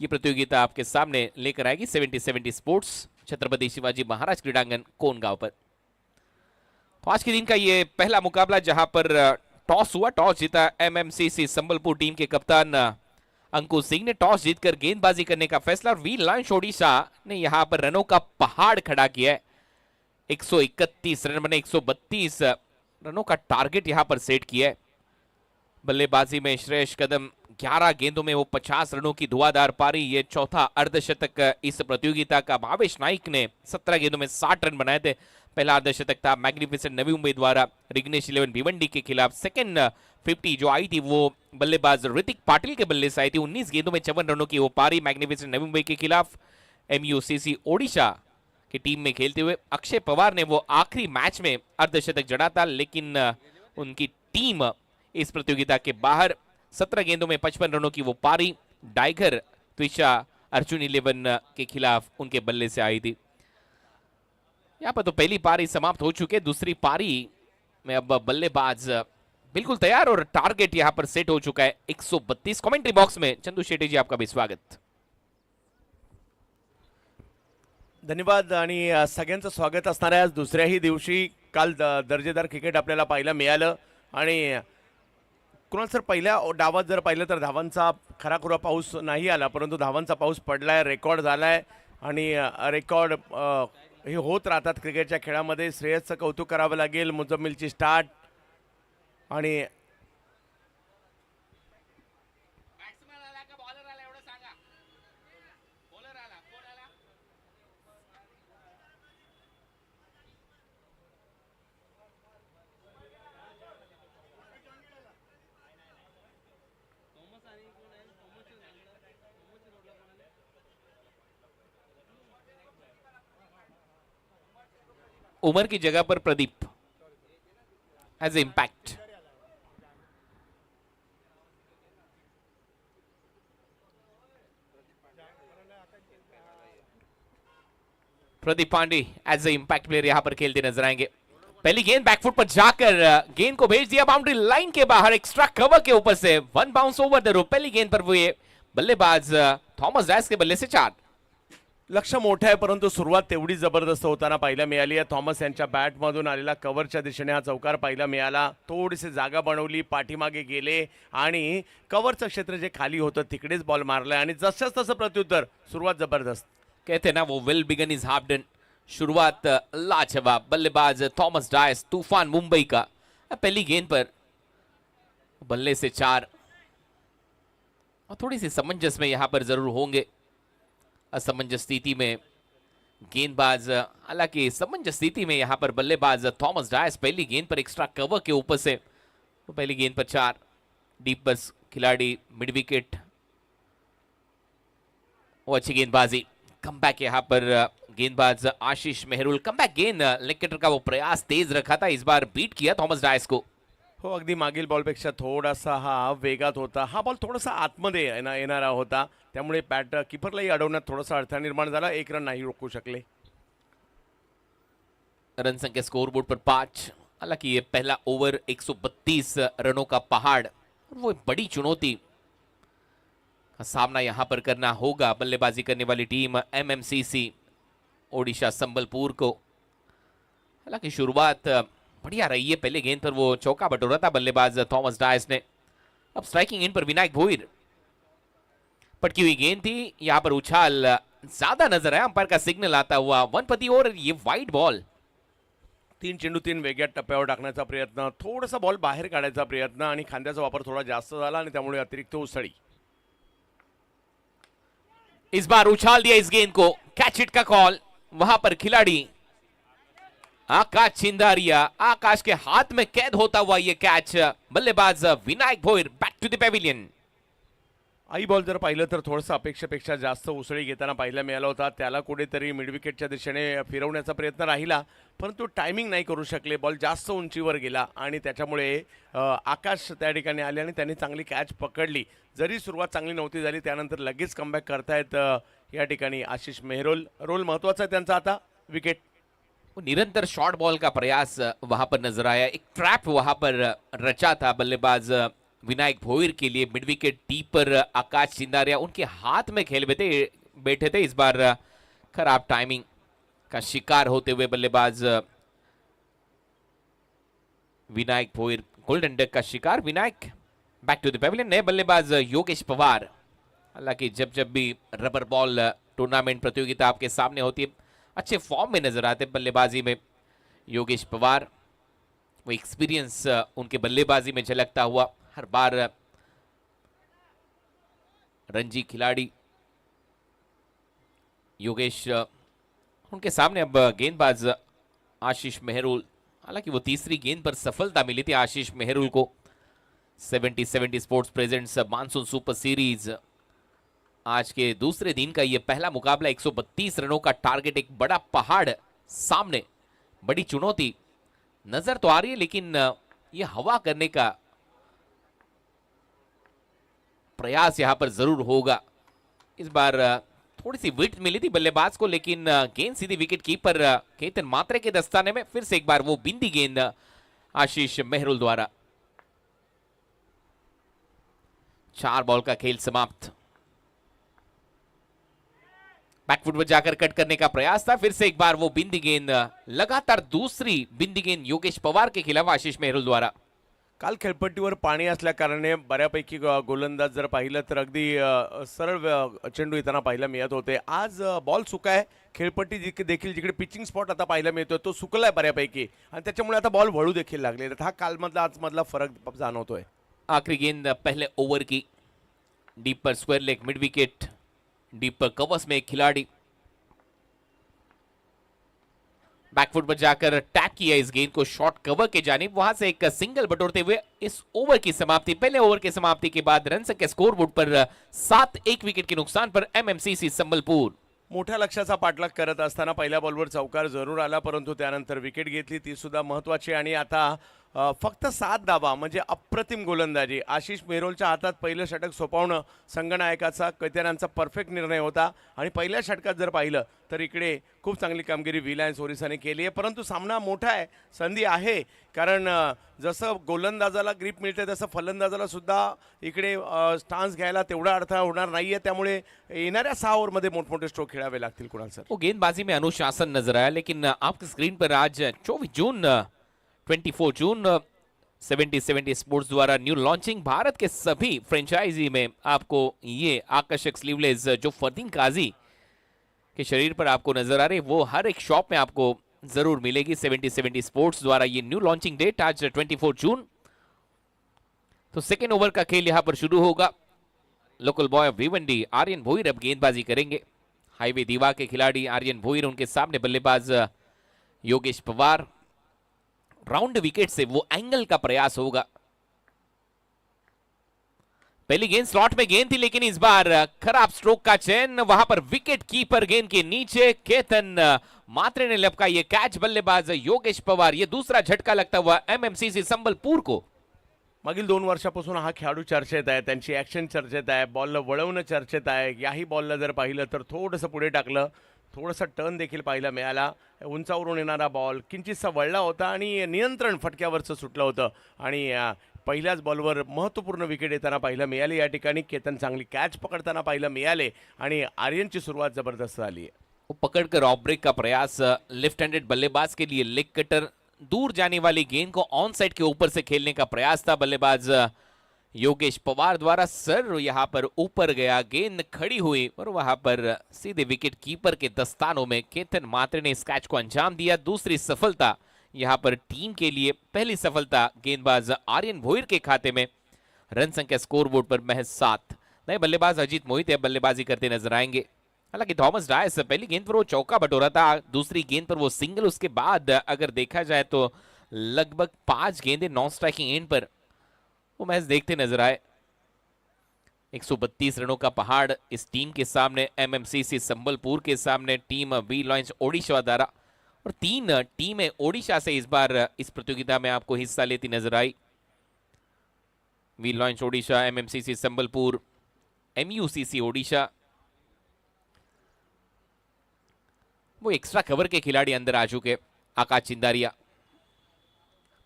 ये प्रतियोगिता आपके सामने लेकर आएगी 70-70 स्पोर्ट्स छत्रपति शिवाजी महाराज क्रीडांगन कोनगांव पर। तो आज के दिन का ये पहला मुकाबला जहां पर टॉस हुआ, टॉस जीता एमएमसीसी संबलपुर टीम के कप्तान अंकुश सिंह ने। टॉस जीतकर गेंदबाजी करने का फैसला, वीर लांच ओडिशा ने यहां पर रनों का पहाड़ खड़ा किया है। 131 रन बने, 132 रनों का टारगेट यहां पर सेट किया है। बल्लेबाजी में श्रेयस कदम 11 गेंदों में वो 50 रनों की धुआंधार पारी, ये चौथा अर्धशतक इस प्रतियोगिता का। भावेश नाइक ने 17 गेंदों में 60 रन बनाए थे। पहला अर्धशतक था मैग्निफिसेंट नवी मुंबई द्वारा रिग्नेश 11 भिवंडी के खिलाफ। सेकंड 50 जो आई थी वो बल्लेबाज ऋतिक पाटिल के बल्ले से आई थी। 19 गेंदों में 54 रनों की वो पारी मैग्निफिसेंट नवी मुंबई के खिलाफ। एमयूसीसी ओडिशा की टीम में खेलते हुए अक्षय पवार ने वो आखिरी मैच में अर्धशतक जड़ा था, लेकिन उनकी टीम इस प्रतियोगिता के बाहर। 17 गेंदों में 55 रनों की वो पारी डाइगर त्विशा अर्जुन 11 के खिलाफ उनके बल्ले से आई थी। यहां पर तो पहली पारी समाप्त हो चुकी है। दूसरी पारी में अब बल्लेबाज बिल्कुल तैयार और टारगेट यहां पर सेट हो चुका है 132। कमेंट्री बॉक्स में चंदू शेट्टी जी आपका भी स्वागत। धन्यवाद आणि सगळ्यांचं स्वागत असणार आहे। आज दुसऱ्याही दिवशी काल दर्जेदार क्रिकेट आपल्याला पाहायला मिळालं आणि कुणाल सर पहिल्या डावात जर पाहिलं तर धावांचा खराखुरा पाऊस नाही आला, परंतु धावांचा पाऊस पडलाय, रेकॉर्ड झालाय आणि रेकॉर्ड हे होत राहतात क्रिकेटच्या खेळामध्ये। श्रेयसचं कौतुक करावं लागेल, मुजम्मिलची स्टार्ट आणि उमर की जगह पर Pradeep as impact. Pradeep Pandey as a impact player यहां पर खेलते नजर आएंगे। पहली गेंद बैकफुट पर जाकर गेंद को भेज दिया बाउंड्री लाइन के बाहर, एक्स्ट्रा कवर के ऊपर से 1 बाउंस ओवर द रो। पहली गेंद पर वो ये बल्लेबाज थॉमस डायस के बल्ले से 4। लक्ष्य मोठं आहे, परंतु सुरुवात तेवढी जबरदस्त होताना पाहायला मिळाली आहे। थॉमस यांच्या बॅटमधून आलेला कव्हरच्या दिशेने हा चौकार पाहायला मिळाला। थोडीशी जागा बनवली, पाठीमागे गेले आणि कव्हरचं क्षेत्र जे खाली होतं तिकडेच बॉल मारलाय आणि जसंच तसं प्रत्युत्तर। सुरुवात जबरदस्त। कहते हैं ना वो well begun is half done. शुरुआत लाजवाब। बल्लेबाज थॉमस डायस तूफान मुंबई का। पहली गेंद पर बल्ले से 4 और थोड़ी सी समंजस में यहां पर जरूर होंगे। असमंजस स्थिति में गेंदबाज, हालांकि समंजस स्थिति में यहां पर बल्लेबाज थॉमस डायस पहली गेंद पर एक्स्ट्रा कवर के ऊपर से तो पहली गेंद पर 4। डीप बस खिलाड़ी मिड विकेट, वो अच्छी गेंदबाजी। कमबैक यहां पर गेंदबाज आशीष मेहरुल। कमबैक गेंद लेग कटर का वो प्रयास तेज रखा था, इस बार बीट किया थॉमस डायस को। हो, अगदी मागील बॉलपेक्षा थोडासा हा वेगात होता। हा बॉल थोडासा आतमध्ये येणारा होता, त्यामुळे बॅट कीपरलाही अडवण्यात थोडासा अडथळा निर्माण झाला। 1 रन नाही रोखू शकले। रन संख्या स्कोरबोर्ड पर 5। हालांकि ये पहला ओवर 132 रनों का पहाड़, वो एक बड़ी चुनौती का सामना यहां पर करना होगा बल्लेबाजी करने वाली टीम एमएमसीसी ओडिशा संबलपुर को। हालांकि शुरुआत बढ़िया रही है, पहले गेंद पर वो चौका बटोरा था बल्लेबाज थॉमस डायस ने। अब स्ट्राइकिंग इन पर विनायक भोईर, पटकी हुई गेंद थी, यहां पर उछाल ज्यादा नजर आया, अंपायर का सिग्नल आता हुआ वनपति और ये वाइड बॉल। 3 चेंडू 3 वेगळ्या टप्प्यावर टाकण्याचा प्रयत्न, थोडासा बॉल बाहेर काढायचा प्रयत्न आणि खांद्याचा वापर थोडा जास्त झाला आणि त्यामुळे अतिरिक्त उसळी। इस बार उछाल दिया इस गेंद को, कैच हिट का कॉल, वहां पर खिलाड़ी आकाश चिंदारिया, आकाश के हाथ में कैद होता हुआ ये कैच, बल्लेबाज Vinayak Bhoir back to the pavilion. आई बॉल जर पाहिलं तर थोडंसं अपेक्षेपेक्षा जास्त उसळी घेताना पाहायला मिळाला होता, त्याला कुठेतरी मिडविकेटच्या दिशेने फिरवण्याचा प्रयत्न राहिला, परंतु टायमिंग नाही करू शकले, बॉल जास्त उंचीवर गेला आणि त्याच्यामुळे आकाश त्या ठिकाणी आले आणि त्यांनी चांगली कॅच पकडली। जरी सुरुवात चांगली नव्हती झाली, त्यानंतर लगेच कमबॅक करतायत या ठिकाणी आशिष मेहरोल। रोल महत्वाचा आहे त्यांचा आता, विकेट। निरंतर शॉर्ट बॉल का प्रयास वहां पर नजर आया, एक ट्रैप वहां पर रचा था बल्लेबाज विनायक भोईर के लिए। मिड विकेट टी पर आकाश चिंदारिया उनके हाथ में खेल बैठे थे, इस बार खराब टाइमिंग का शिकार होते हुए बल्लेबाज विनायक भोईर गोल्डन डक का शिकार। Vinayak back to the pavilion. नए बल्लेबाज योगेश पवार, हालांकि जब भी रबर बॉल टूर्नामेंट प्रतियोगिता आपके सामने होती है, अच्छे फॉर्म में नजर आते बल्लेबाजी में योगेश पवार। वो एक्सपीरियंस उनके बल्लेबाजी में झलकता हुआ हर बार रणजी खिलाड़ी योगेश। उनके सामने अब गेंदबाज आशीष मेहरुल, हालांकि वो तीसरी गेंद पर सफलता मिली थी आशीष मेहरुल को। 70-70 sports presents monsoon super series, आज के दूसरे दिन का ये पहला मुकाबला, 132 रनों का टारगेट, एक बड़ा पहाड़ सामने, बड़ी चुनौती नजर तो आ रही है, लेकिन ये हवा करने का प्रयास यहां पर जरूर होगा। इस बार थोड़ी सी विड्थ मिली थी बल्लेबाज को, लेकिन गेंद सीधी विकेट कीपर केतन मात्रे के दस्ताने में। फिर से एक बार वो बिंदी गेंद आशीष मेहरुल द्वारा। 4 बॉल का खेल समाप्त। बैकफुट पर जाकर कट करने का प्रयास था, फिर से एक बार वो बिंदी गेंद, लगातार दूसरी बिंदी गेंद योगेश पवार के खिलाफ आशीष मेहरुल द्वारा। काल खेळपट्टीवर पाणी असल्या कारणाने बऱ्यापैकी गोलंदाज जर पाहिलं तर अगदी सरळ चेंडू येताना पाहायला मिळत होते। आज बॉल सुका आहे, खेळपट्टी देखील जिकडे पिचिंग स्पॉट आता पाहायला मिळतोय तो सुकलाय बऱ्यापैकी आणि त्याच्यामुळे आता बॉल वळू देखील लागले। हा कालमधला आजमधला फरक जाणवतोय। आखिरी गेंद पहले ओवर की, डीप पर square leg, mid wicket deep पर कवर्स में एक खिलाड़ी, बैकफुट पर जाकर टैग किया इस गेंद को शॉर्ट कवर के जानिब, वहां से एक सिंगल बटोरते हुए इस ओवर की समाप्ति। पहले ओवर की समाप्ति के बाद रन के स्कोरबोर्ड पर 7-1 विकेट के नुकसान पर एमएमसीसी संबलपुर। मोठ्या लक्ष्याचा पाठलाग करत असताना पहिल्या बॉलवर चौकार जरूर आला, परंतु त्यानंतर विकेट घेतली, ती सुद्धा महत्त्वाची। आणि आता फक्त 7 धावा म्हणजे अप्रतिम गोलंदाजी। आशिष मेहरोलच्या हातात पहिलं षटक सोपवणं संघनायकाचा कैतनांचा परफेक्ट निर्णय होता आणि पहिल्या षटकात जर पाहिलं तर इकडे खूप चांगली कामगिरी रिलायन्स ओरिसाने केली आहे, परंतु सामना मोठा आहे, संधी आहे, कारण जसं गोलंदाजाला ग्रिप मिळते तसं फलंदाजाला सुद्धा इकडे स्टान्स घ्यायला तेवढा अडथळा होणार नाहीये, त्यामुळे येणाऱ्या 6 ओव्हरमध्ये मोठमोठे स्ट्रोक खेळावे लागतील कुणाल सर। वो गेंदबाजी में अनुशासन नजर आया, लेकिन आपकी स्क्रीन पर आज 24 जून 70-70 स्पोर्ट्स द्वारा न्यू लॉन्चिंग भारत के सभी फ्रेंचाइजी में आपको ये आकर्षक स्लीवलेस जो फरदीन काजी के शरीर पर आपको नजर आ रही है, वो हर एक शॉप में आपको जरूर मिलेगी। 70-70 स्पोर्ट्स द्वारा ये न्यू लॉन्चिंग डेट आज 24 जून। तो सेकेंड ओवर का खेल यहां पर शुरू होगा। लोकल बॉय भिवंडी आर्यन भोईर अब गेंदबाजी करेंगे। हाईवे दीवा के खिलाड़ी आर्यन भोईर, उनके सामने बल्लेबाज योगेश पवार। राउंड विकेट से वो एंगल का प्रयास होगा। पहली गेंद स्लॉट में गेंद थी, लेकिन इस बार खराब स्ट्रोक का चयन, वहां पर विकेट कीपर गेंद के नीचे केतन मात्रे ने लपका ये कैच। बल्लेबाज योगेश पवार, ये दूसरा झटका लगता हुआ एमएमसीसी संबलपुर को। मागील 2 वर्षापासून हा खेळाडू चर्चेत आहे, त्यांची ॲक्शन चर्चेत आहे, बॉलला वळवणं चर्चेत आहे. याही बॉलला जर पाहिलं तर थोडंसं पुढे टाकलं, थोडंसं टर्न देखील पाहायला मिळाला. उंचावरून येणारा बॉल किंचितसा वळला होता आणि नियंत्रण फटक्यावरचं सुटलं होतं आणि पहिल्याच बॉलवर महत्त्वपूर्ण विकेट येताना पाहायला मिळाली. या ठिकाणी केतन चांगली कॅच पकडताना पाहायला मिळाले आणि आर्यनची सुरुवात जबरदस्त झाली आहे. वो पकड़कर ऑफ ब्रेक का प्रयास, लेफ्ट हैंडेड बल्लेबाज के लिए लेग कटर, दूर जाने वाली गेंद को ऑन साइड के ऊपर से खेलने का प्रयास था बल्लेबाज योगेश पवार द्वारा. सर यहां पर ऊपर गया, गेंद खड़ी हुई और वहां पर सीधे विकेट कीपर के दस्तानों में केतन मात्रे ने इस कैच को अंजाम दिया. दूसरी सफलता यहां पर टीम के लिए, पहली सफलता गेंदबाज आर्यन भोईर के खाते में. रन संख्या स्कोरबोर्ड पर महज 7. नए बल्लेबाज अजीत मोहिते बल्लेबाजी करते नजर आएंगे. हालांकि थॉमस डायस पहली गेंद पर वो चौका बटोरा था, दूसरी गेंद पर वो सिंगल. उसके बाद अगर देखा जाए तो लगभग 5 गेंदें नॉन स्ट्राइकिंग एंड पर वो मैच देखते नजर आए. 132 रनों का पहाड़ इस टीम के सामने, एमएमसीसी संबलपुर के सामने टीम वी लॉन्च ओडिशा द्वारा. और 3 टीमें ओडिशा से इस बार इस प्रतियोगिता में आपको हिस्सा लेती नजर आई. We launch Odisha, MMCC Sambalpur, MUCC Odisha. वो एक्स्ट्रा कवर के खिलाड़ी अंदर आ चुके. आकाश चिंदारिया,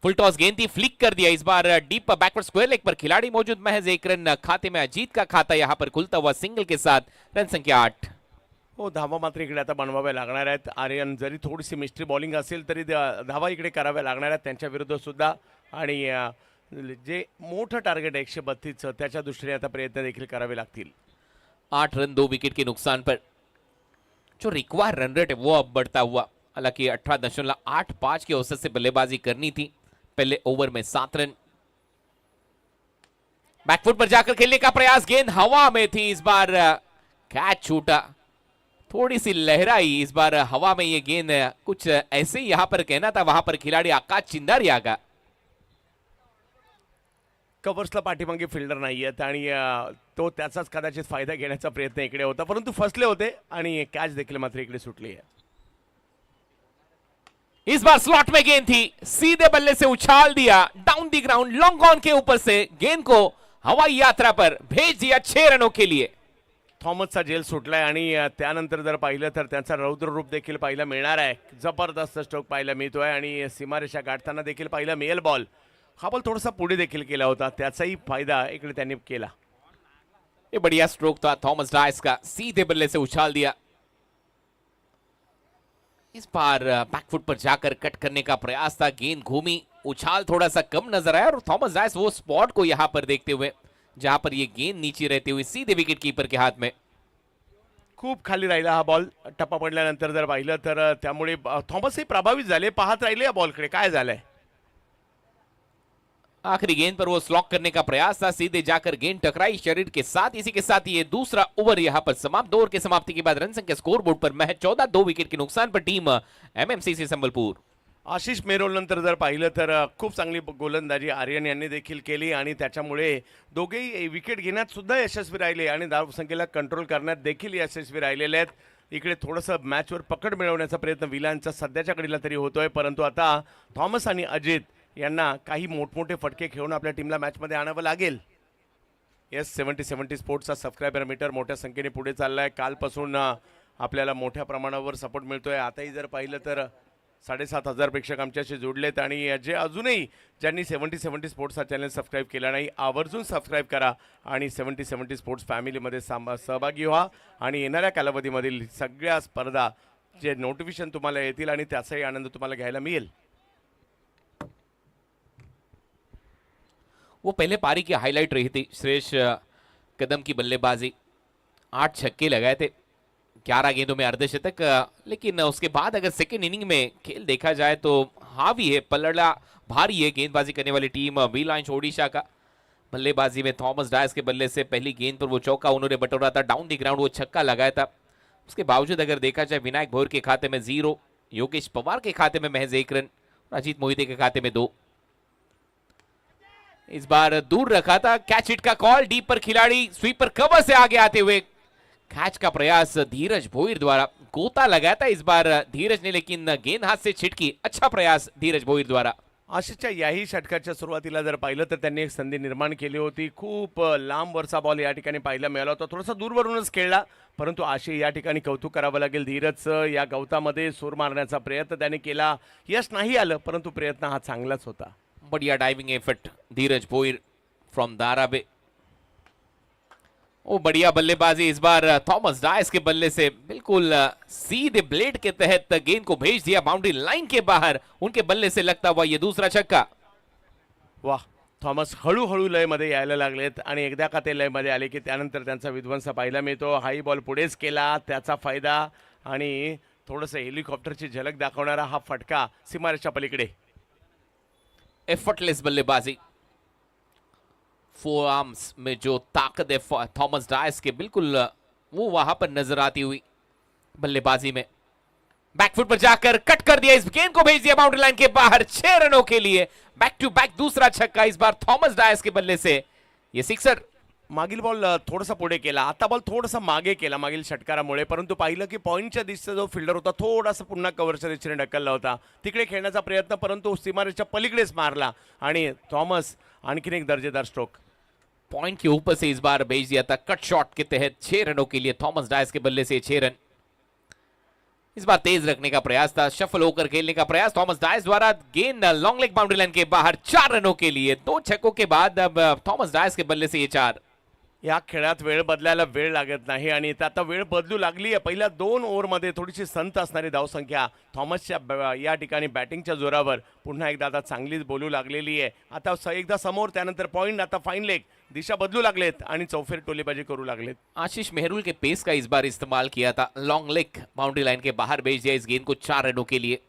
फुल टॉस गेंद थी, फ्लिक कर दिया. इस बार डीप बैकवर्ड स्क्वायर लेग पर खिलाड़ी मौजूद, महज 1 रन खाते में. अजीत का खाता यहां पर खुलता हुआ सिंगल के साथ. रन संख्या 8. हो, धावा मात्र इकडे आता बनवाव्या लागणार आहेत. आर्यन जरी थोडीशी मिस्ट्री बॉलिंग असेल तरी धावा इकडे कराव्या लागणार आहेत त्यांच्या विरुद्ध सुद्धा. आणि जे मोठं टार्गेट 132 त्याच्या दृष्टीने आता प्रयत्न देखील करावे लागतील. 8 रन 2 विकेट के नुकसान पर. जो रिक्वायर रन रेट है वो अब बढ़ता हुआ. हालांकि 18.85 के औसत से बल्लेबाजी करनी थी. पहले ओवर में 7 रन. बैकफुट पर जाकर खेलने का प्रयास, गेंद हवा में थी. इस बार कैच छूटा, थोड़ी सी लहराई. इस बार हवा में ये गेंद कुछ ऐसे ही यहां पर कहना था वहां पर खिलाड़ी आकाश चिंदारिया का. कव्हर्सला पाठीमागे फिल्डर नाही आहेत आणि तो त्याचाच कदाचित फायदा घेण्याचा प्रयत्न इकडे होता, परंतु फसले होते आणि कॅच देखील मात्र इकडे सुटली आहे. इस बार स्लॉट में गेंद थी, सीधे बल्ले से उछाल दिया, down the ground, long on के ऊपर से गेंद को हवाई यात्रा पर भेज दिया 6 रनों के लिए. थॉमसचा जेल सुटलाय आणि त्यानंतर जर पाहिलं तर त्यांचा रौद्र रूप देखील पाहायला मिळणार आहे. जबरदस्त स्ट्रोक पाहायला मिळतोय आणि सीमारेषा गाठताना देखील पाहायला मिळेल बॉल. हा बॉल थोडासा पुढे देखील केला होता, त्याचाही फायदा इकडे त्यांनी केला. ये बढ़िया स्ट्रोक था थॉमस डायस का, सीधे बल्ले से उछाल दिया. इस बार बैकफुट पर जाकर कट करने का प्रयास था, गेंद घूमी, उछाल थोड़ा सा कम नजर आया और थॉमस डायस वो स्पॉट को यहां पर देखते हुए जहां पर ये गेंद नीचे रहती हुई सीधे विकेट कीपर के हाथ में. खूप खाली राहिला हा बॉल टप्पा पडल्यानंतर जर पाहिलं तर त्यामुळे थॉमसही प्रभावित झाले, पाहत राहिले या बॉलकडे काय झालंय. आखिरी गेंद पर वो स्लॉक करने का प्रयास था, सीधे जाकर गेंद टकराई शरीर के साथ. इसी के साथ ये दूसरा ओवर यहां पर समाप्त. 2 ओवर के समाप्ति के बाद रन संख्या स्कोरबोर्ड पर महज 14, 2 विकेट के नुकसान पर टीम एमएमसीसी संबलपुर. आशिष मेरोल नंतर जर पाहिलं तर खूप चांगली गोलंदाजी आर्यन यांनी देखील केली आणि त्याच्यामुळे दोघेही विकेट घेण्यात सुद्धा यशस्वी राहिले आणि धावसंख्येला कंट्रोल करण्यात देखील यशस्वी राहिलेले आहेत. इकडे थोडंसं मॅचवर पकड मिळवण्याचा प्रयत्न विलांचा सध्याच्या घडीला तरी होतोय, परंतु आता थॉमस आणि अजित यांना काही मोठमोठे फटके खेळून आपल्या टीमला मॅचमध्ये आणावं लागेल. येस, 70 स्पोर्ट्सचा सबस्क्रायबर मीटर मोठ्या संख्येने पुढे चाललाय. कालपासून आपल्याला मोठ्या प्रमाणावर सपोर्ट मिळतोय. आताही जर पाहिलं तर 7,500 प्रेक्षक आमच्याशी जोडलेत आणि जे अजूनही ज्यांनी 70 स्पोर्ट्स हा चॅनल सबस्क्राईब केला नाही, आवर्जून सबस्क्राईब करा आणि 70 स्पोर्ट्स फॅमिलीमध्ये सहभागी व्हा आणि येणाऱ्या कालावधीमधील सगळ्या स्पर्धा जे नोटिफिकेशन तुम्हाला येतील आणि त्याचाही आनंद तुम्हाला घ्यायला मिळेल. वो पहले पारी की हाईलाइट रही थी श्रेयस कदम की बल्लेबाजी. 8 छक्के लगाए थे 11 गेंदों में अर्धशतक. लेकिन उसके बाद अगर सेकेंड इनिंग में खेल देखा जाए तो हावी है, पलड़ा भारी है गेंदबाजी करने वाली टीम वी लॉन्च ओडिशा का. बल्लेबाजी में थॉमस डायस के बल्ले से पहली गेंद पर वो चौका उन्होंने बटोरा था, डाउन दी ग्राउंड वो छक्का लगाया था. उसके बावजूद अगर देखा जाए विनायक भोर के खाते में 0, योगेश पवार के खाते में महज 1 रन, अजीत मोहिते के खाते में 2. इस बार दूर रखा था, कैच हिट का कॉल, डीप पर खिलाड़ी स्वीपर कवर से आगे आते हुए कैच का प्रयास धीरज भोईर द्वारा. गोता लगाया था इस बार धीरज ने, लेकिन गेंद हाथ से छिटकी. अच्छा प्रयास धीरज भोईर द्वारा. आशिषच्या याही षटकाच्या सुरुवातीला जर पाहिलं तर त्यांनी एक संधी निर्माण केली होती. खूप लांब वरचा बॉल या ठिकाणी पाहायला मिळाला होता. थोडासा दूरवरूनच खेळला, परंतु आशिष या ठिकाणी कौतुक करावं लागेल धीरजचं. या गवतामध्ये सूर मारण्याचा प्रयत्न त्याने केला. यश नाही आलं, परंतु प्रयत्न हा चांगलाच होता. बढ़िया diving effort Dhiraj Bhoir from Darabe. ओ बढ़िया बल्लेबाजी इस बार थॉमस डायस के बल्ले से, बिल्कुल सीधे ब्लेड के तहत गेंद को भेज दिया बाउंड्री लाइन के बाहर. उनके बल्ले से लगता हुआ ये दूसरा छक्का. वाह, थॉमस हळूहळू लयमध्ये यायला लागलेत आणि एकदा का ते लयमध्ये आले की त्यानंतर त्यांचा विध्वंस पाहायला मिळतो. हाई बॉल पुढेच केला, त्याचा फायदा आणि थोडंसं हेलिकॉप्टरची झलक दाखवणारा हा फटका सीमारेषच्या पलीकडे. एफर्टलेस बल्लेबाजी, फोर आर्म्स में जो ताकत है थॉमस डायस के, बिल्कुल वो वहां पर नजर आती हुई बल्लेबाजी में. बैकफुट पर जाकर कट कर दिया, इस गेंद को भेज दिया बाउंड्री लाइन के बाहर 6 रनों के लिए. बैक टू बैक दूसरा छक्का इस बार थॉमस डायस के बल्ले से. ये सिक्सर. मागील बॉल थोडासा पुढे केला, आता बॉल थोडासा मागे केला मागील षटकारामुळे, परंतु पाहिलं की पॉईंटच्या दिशेचा जो फिल्डर होता थोडासा पुन्हा कव्हरच्या दिशेने ढकलला होता. तिकडे खेळण्याचा प्रयत्न, परंतु सीमारेषच्या पलीकडेच मारला आणि थॉमस आणखीन एक दर्जेदार स्ट्रोक. पॉइंट के ऊपर से इस बार भेज दिया था कट शॉट के तहत 6 रनों के लिए. थॉमस डायस के बल्ले से 6 रन. इस बार तेज रखने का प्रयास था, शफल होकर खेलने का प्रयास थॉमस डायस द्वारा. गेंद लॉन्ग लेग बाउंड्री लाइन के बाहर 4 रनों के लिए. 2 छक्कों के बाद अब थॉमस डायस के बल्ले से ये 4. या खेळात वेळ बदलायला वेळ लागत नाही आणि आता वेळ बदलू लागली आहे. पहिल्या 2 ओव्हरमध्ये थोडीशी संत असणारी धावसंख्या थॉमसच्या या ठिकाणी बॅटिंगच्या जोरावर पुन्हा एकदा आता चांगलीच बोलू लागलेली आहे. आता एकदा समोर, त्यानंतर पॉईंट, आता फाईन लेग, दिशा बदलू लागलेत आणि चौफेर टोलीबाजी करू लागलेत. आशीष मेहरुल के पेस का इस बार इस्तेमाल किया था. लॉन्ग लेग बाउंड्री लाइन के बाहर भेज दिया इस गेंद को 4 रनों के लिए.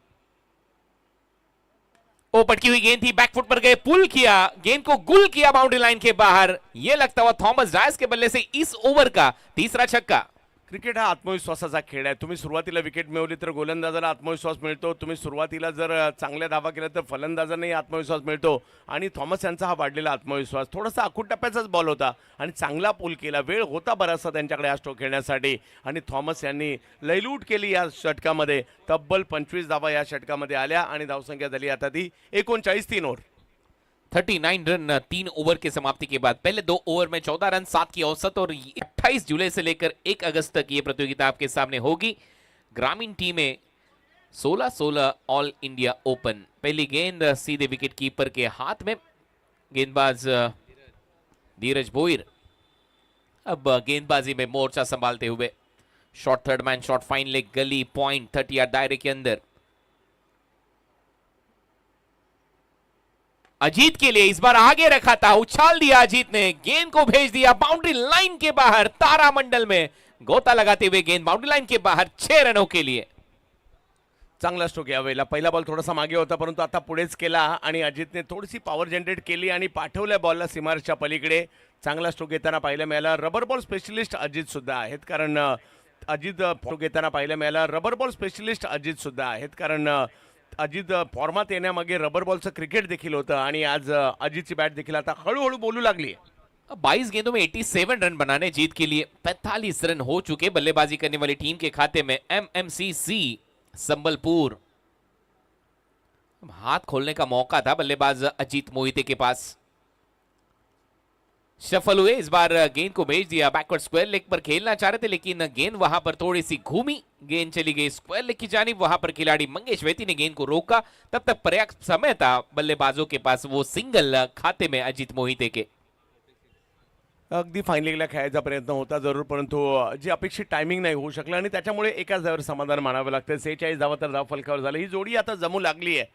ओ पटकी हुई गेंद थी, बैकफुट पर गए, पुल किया, गेंद को गुल किया बाउंड्री लाइन के बाहर. यह लगता हुआ थॉमस डायस के बल्ले से इस ओव्हर का तीसरा छक्का. क्रिकेट हा आत्मविश्वासाचा खेळ आहे. तुम्ही सुरुवातीला विकेट मिळवली तर गोलंदाजाला आत्मविश्वास मिळतो. तुम्ही सुरुवातीला जर चांगल्या धावा केल्या तर फलंदाजांनाही आत्मविश्वास मिळतो. आणि थॉमस यांचा हा वाढलेला आत्मविश्वास, थोडासा आखूड टप्प्याचाच बॉल होता आणि चांगला पूल केला. वेळ होता बराचसा त्यांच्याकडे हा स्ट्रोक खेळण्यासाठी आणि थॉमस यांनी लयलूट केली या षटकामध्ये. तब्बल 25 धावा या षटकामध्ये आल्या आणि धावसंख्या झाली आता ती 39. 3 ओव्हर 39 रन 3 ओवर की समाप्ति के बाद. पहले 2 ओवर में 14 रन 7 की औसत. और 28 जुलाई से लेकर 1 अगस्त तक ये प्रतियोगिता आपके सामने होगी. ग्रामीण टीमें 16-16 ऑल इंडिया ओपन. पहली गेंद सीधे विकेट कीपर के हाथ में. गेंदबाज धीरज भोईर अब गेंदबाजी में मोर्चा संभालते हुए. Shot third man shot, fine leg, gully, point 30 yard दायरे के अंदर. अजीत के लिए इस बार आगे रखा था, उछाल दिया अजीत ने, गेंद को भेज दिया बाउंड्री लाइन के बाहर. तारामंडल में गोता लगाते हुए गेंद बाउंड्री लाइन के बाहर 6 रनों के लिए. चांगला स्ट्रोक यावेळेला. पहिला बॉल थोडासा मागे होता, परंतु आता पुढेच केला आणि अजितने थोडीशी पॉवर जनरेट केली आणि पाठवल्या बॉलला सीमारेषच्या पलीकडे. चांगला स्ट्रोक घेताना पाहायला मिळाला. रबर बॉल स्पेशलिस्ट अजित सुद्धा आहेत, कारण स्ट्रोक घेताना पाहायला मिळाला. रबर बॉल स्पेशलिस्ट अजित सुद्धा आहेत, कारण अजित फॉर्मात येण्यामागे रबर बॉलचं क्रिकेट देखील होतं आणि आज अजितची बॅट देखील आता हळूहळू बोलू लागली. 22 गेंदों में 87 रन बनाने जीत के लिए. 45 रन हो चुके बल्लेबाजी करने वाली टीम के खाते में. एमएमसीसी संबलपुर. हाथ खोलने का मौका था बल्लेबाज अजीत मोहिते के पास. सफल हुए, इस बार गेंद को भेज दिया. बैकवर्ड स्क्वायर लेग पर खेलना चाह रहे थे, लेकिन गेंद वहां पर थोड़ी सी घूमी, गेंद चली गई स्क्वायर लेग की जानिब. वहां पर खिलाड़ी मंगेश वेती ने गेंद को रोका. तब तक पर्याप्त समय था बल्लेबाजों के पास. वो सिंगल खाते में अजीत मोहिते के. अगदी फाईन लेगला खेळायचा प्रयत्न होता जरूर, परंतु जी अपेक्षित टायमिंग नाही होऊ शकलं आणि त्याच्यामुळे एकाच धावेवर समाधान मानावं लागतं. 46 धावा तर धाव फलकावर झालं. ही जोडी आता जमू लागली आहे,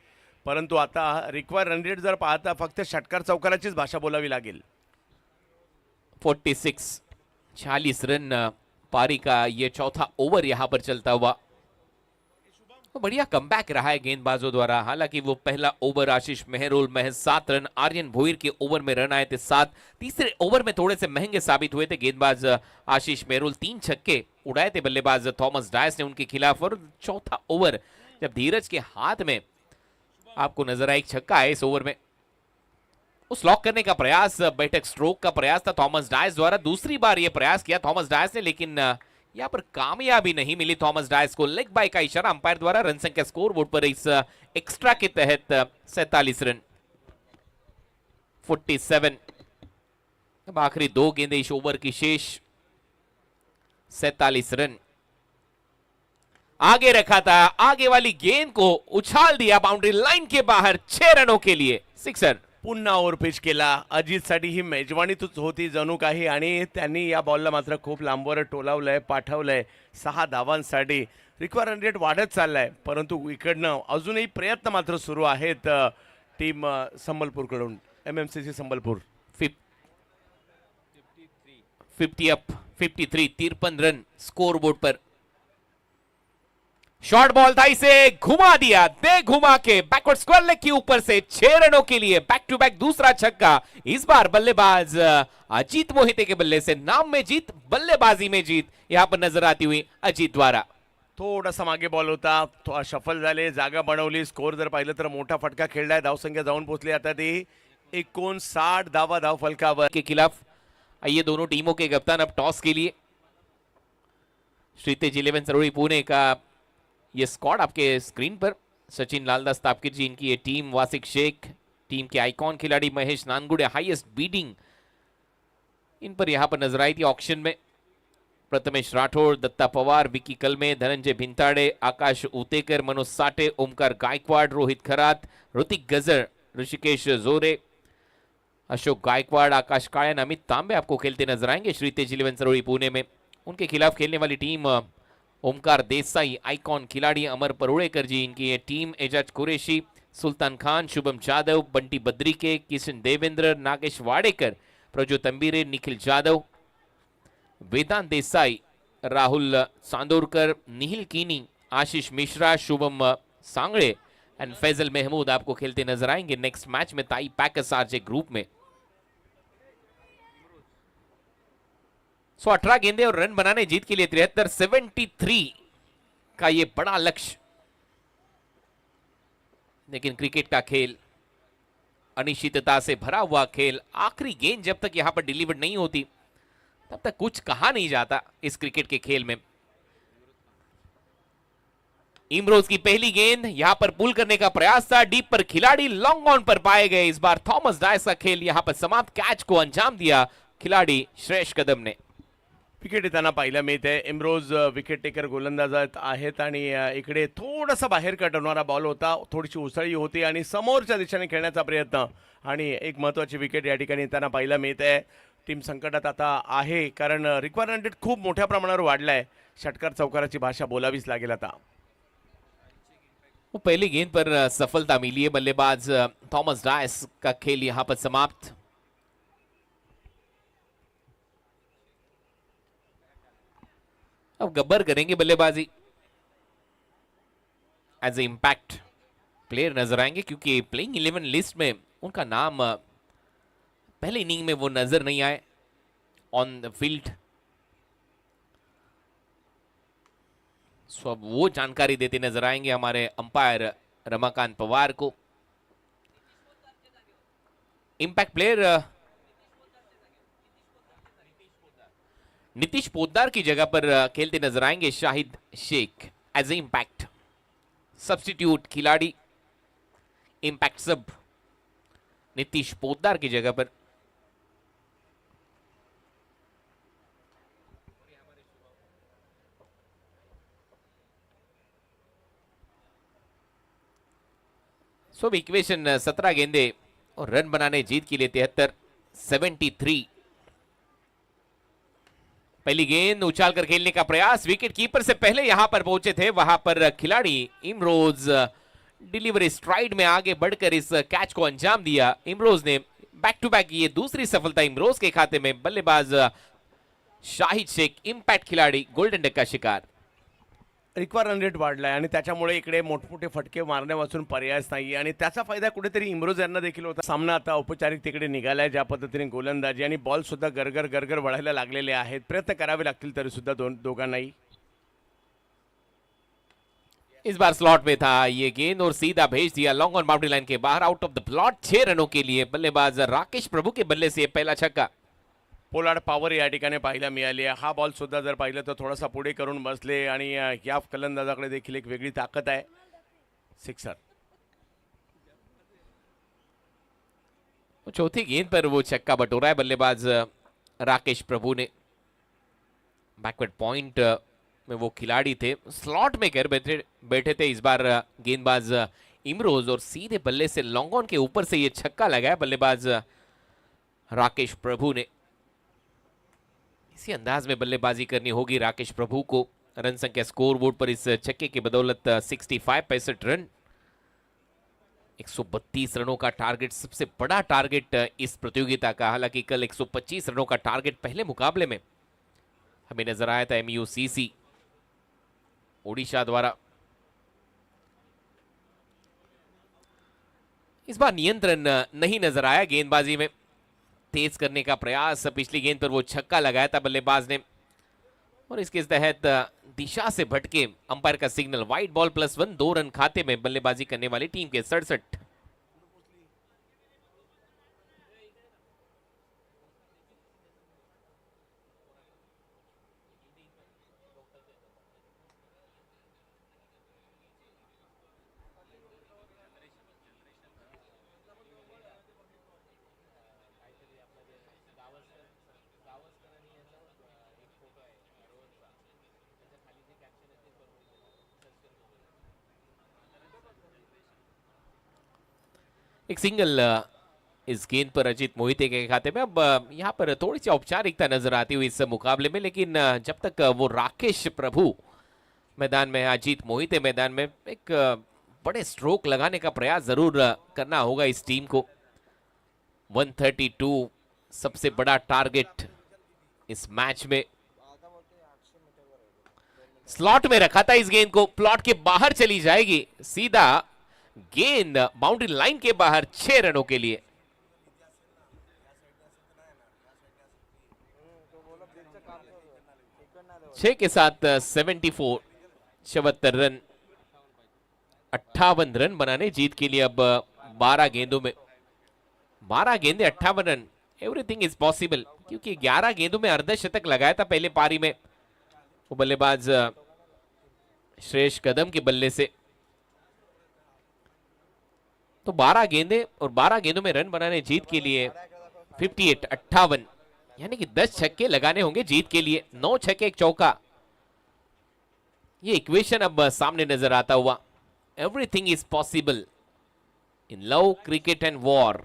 परंतु आता रिक्वायर रन रेट जर पाहता फक्त षटकार चौकाराचीच भाषा बोलावी लागेल. 46 रन पारी का ये चौथा ओवर यहां पर चलता हुआ. तो बढ़िया कमबैक रहा है गेंदबाजों द्वारा. हालांकि वो पहला ओवर आशीष मेहरोल महज 7 रन, आर्यन भोईर के ओवर में रन आए थे 7. तीसरे ओवर में थोड़े से महंगे साबित हुए थे गेंदबाज आशीष मेहरोल. 3 छक्के उड़ाए थे बल्लेबाज थॉमस डायस ने उनके खिलाफ. और चौथा ओवर जब धीरज के हाथ में आपको नजर आया, एक छक्का है इस ओवर में. उस लॉक करने का प्रयास, बैठक स्ट्रोक का प्रयास था थॉमस डायस द्वारा. दूसरी बार यह प्रयास किया थॉमस डायस ने, लेकिन यहाँ पर कामयाबी नहीं मिली थॉमस डायस को। लेग बाय का इशारा अंपायर द्वारा। रन संख्या स्कोर बोर्ड पर इस एक्स्ट्रा के तहत 47 रन 47। अब आखिरी 2 गेंदें इस ओवर की शेष। 47 रन आगे रखा था, आगे वाली गेंद को उछाल दिया बाउंड्री लाइन के बाहर 6 रनों के लिए सिक्सर। पुन्हा ओव्हर पिच केला। अजितसाठी ही मेजवानीच होती जणू काही आणि त्यांनी या बॉलला मात्र खूप लांबवर टोलावलंय, पाठवलंय 6 धावांसाठी। रिक्वायर रन रेट वाढत चाललाय, परंतु इकडनं अजूनही प्रयत्न मात्र सुरू आहेत टीम संबलपूरकडून, MMCC Sambalpur. 50 up 53 53 run score board पर। शॉर्ट बॉल था, इसे घुमा दिया, दे घुमा के बैकवर्ड स्क्वायर लेग के ऊपर से 6 रनों के लिए बैक टू बैक दूसरा छक्का। इस बार बल्लेबाज अजीत मोहिते के बल्ले से नाम में जीत, बल्लेबाजी में जीत यहां पर नजर आती हुई अजीत द्वारा। थोडासा मागे बॉल होता, तो शफल झाले, जागा बनवली। स्कोर जर पाहिलं तर मोठा फटका खेळलाय, धावसंख्या जाऊन पोहोचली आता ती 59 धावा धाव फलकावर के खिलाफ। आइए दोनों टीमों के कप्तान अब टॉस के लिए। श्रीतेज 11 सरोड़ी पुणे का ये स्क्वाड आपके स्क्रीन पर। सचिन लालदास तापकीर जी इनकी ये टीम, वासिक शेख टीम के आइकॉन खिलाड़ी, महेश नानगुड़े हाईएस्ट बीडिंग इन पर यहां पर नजर आई थी ऑक्शन में। प्रथमेश राठौड़, दत्ता पवार, विकी कलमे, धनंजय भिंताड़े, आकाश उतेकर, मनोज साटे, ओमकार गायकवाड़, रोहित खरात, ऋतिक गजर, ऋषिकेश जोरे, अशोक गायकवाड़, आकाश कायन, अमित तांबे आपको खेलते नजर आएंगे श्रीतेज 11 सरोड़ी पुणे में। उनके खिलाफ खेलने वाली टीम ओमकार देसाई, आइकॉन खिलाड़ी, अमर परोड़ेकर जी इनकी ये टीम, एजाज कुरैशी, सुल्तान खान, शुभम जादव, बंटी बद्रिके, किशन देवेंद्र, नागेश वाडेकर, प्रज्योत तंबीरे, निखिल जादव, वेदांत देसाई, राहुल सांदोरकर, निहिल कीनी, आशीष मिश्रा, शुभम सांगड़े एंड फैजल महमूद आपको खेलते नजर आएंगे नेक्स्ट मैच में ताई पैकर्स आरजे ग्रुप में। 18 गेंदे और रन बनाने जीत के लिए 73 73 का ये बड़ा लक्ष्य। लेकिन क्रिकेट का खेल अनिश्चितता से भरा हुआ खेल, आखिरी गेंद जब तक यहां पर डिलीवर नहीं होती तब तक कुछ कहा नहीं जाता इस क्रिकेट के खेल में। इमरोज की पहली गेंद यहां पर पुल करने का प्रयास था, डीप पर खिलाड़ी लॉन्ग ऑन पर पाए गए। इस बार थॉमस डायस का खेल यहां पर समाप्त, कैच को अंजाम दिया खिलाड़ी श्रेयस कदम ने। विकेट येताना पाहायला मिळते। इमरोज विकेट टेकर गोलंदाज आहेत आणि इकडे थोडासा बाहेर कटवणारा बॉल होता, थोडीशी उसळी होती आणि समोरच्या दिशेने खेळण्याचा प्रयत्न आणि एक महत्त्वाची विकेट या ठिकाणी येताना पाहायला मिळते। टीम संकटात आता आहे, कारण रिक्वायर्ड रेट खूप मोठ्या प्रमाणावर वाढलाय। षटकार चौकाराची भाषा बोलावीच लागेल आता। वो पहली गेंद पर सफलता मिली है, बल्लेबाज थॉमस डायस का खेल यहां पर समाप्त। अब गब्बर करेंगे बल्लेबाजी, एज ए इंपैक्ट प्लेयर नजर आएंगे, क्योंकि प्लेइंग 11 लिस्ट में उनका नाम पहले इनिंग में वो नजर नहीं आए ऑन द फील्ड। सो अब वो जानकारी देते नजर आएंगे हमारे अंपायर रमाकांत पवार को। इंपैक्ट प्लेयर नीतीश पोद्दार की जगह पर खेलते नजर आएंगे Shahid Shaikh as a impact substitute खिलाड़ी। इंपैक्ट सब नीतीश पोद्दार की जगह पर। सो इक्वेशन 17 गेंदे और रन बनाने जीत के लिए 73 73। पहली गेंद उछालकर खेलने का प्रयास, विकेट कीपर से पहले यहां पर पहुंचे थे, वहां पर खिलाड़ी इमरोज डिलीवरी स्ट्राइड में आगे बढ़कर इस कैच को अंजाम दिया। इमरोज ने बैक टू बैक ये दूसरी सफलता इमरोज के खाते में। बल्लेबाज शाहिद शेख इंपैक्ट खिलाड़ी गोल्डन डक का शिकार। रिक्वायर रन रेट वाढलाय आणि त्याच्यामुळे इकडे मोठमोठे फटके मारण्यापासून पर्यायच नाही आणि त्याचा फायदा कुठेतरी इमरोज यांना देखील होता। सामना आता औपचारिकतेकडे निघालाय, ज्या पद्धतीने गोलंदाजी आणि बॉल सुद्धा गरगर गरगर वळायला लागलेले आहेत। प्रयत्न करावे लागतील तरी सुद्धा दोघांनाही। इस बार स्लॉट में था ये गेंद और सीधा भेज दिया लॉन्ग ऑन बाउंड्री लाइन के बाहर, आउट ऑफ द प्लॉट 6 रनों के लिए। बल्लेबाज राकेश प्रभु के बल्ले से पहला छक्का। पोलार्ड पॉवर या ठिकाणी पाहायला मिळाली आहे. हा बॉल सुद्धा जर पाहिलं तर थोडासा पुढे करून बसले आणि या फलंदाजाकडे देखील एक वेगळी ताकद आहे. सिक्सर. चौथी गेंद पर वो छक्का बटोरा है बल्लेबाज राकेश प्रभु ने. बैकवर्ड पॉइंट में वो खिलाड़ी थे, स्लॉट में घर बैठे बैठे थे इस बार गेंदबाज इमरोज, और सीधे बल्ले से लॉन्ग ऑन के ऊपर से ये छक्का लगाया बल्लेबाज राकेश प्रभु ने. इसी अंदाज में बल्लेबाजी करनी होगी राकेश प्रभु को. रन संख्या स्कोर बोर्ड पर इस छक्के की बदौलत 65 रन. 132 रनों का टारगेट, सबसे बड़ा टारगेट इस प्रतियोगिता का. हालांकि कल 125 रनों का टारगेट पहले मुकाबले में हमें नजर आया था MUCC ओडिशा द्वारा. इस बार नियंत्रण नहीं नजर आया गेंदबाजी में. तेज करने का प्रयास, पिछली गेंद पर वो छक्का लगाया था बल्लेबाज ने, और इसके तहत दिशा से भटके अंपायर का सिग्नल. वाइड बॉल +1, 2 रन खाते में बल्लेबाजी करने वाली टीम के. 67. एक सिंगल इस गेंद पर अजीत मोहिते के खाते में. अब यहां पर थोड़ी सी औपचारिकता नजर आती हुई इस मुकाबले में, लेकिन जब तक वो राकेश प्रभु मैदान में है, अजीत मोहिते मैदान में, एक बड़े स्ट्रोक लगाने का प्रयास जरूर करना होगा इस टीम को. 132 सबसे बड़ा टारगेट इस मैच में. स्लॉट में रखा था इस गेंद को, प्लॉट के बाहर चली जाएगी. सीधा गेंद बाउंड्री लाइन के बाहर 6 रनों के लिए. छह के साथ 74, 74 रन, 58 रन बनाने जीत के लिए. अब 12 गेंदों में 12 गेंदे 58 रन. एवरीथिंग इज पॉसिबल, क्योंकि 11 गेंदों में अर्धशतक लगाया था पहले पारी में वो बल्लेबाज श्रेयस कदम के बल्ले से. तो 12 गेंदे और 12 गेंदों में रन बनाने जीत के लिए 58, 58, यानी कि 10 छक्के लगाने होंगे जीत के लिए. 9 छक्के, 1 चौका. ये इक्वेशन अब सामने नजर आता हुआ. Everything is possible in love, cricket end war.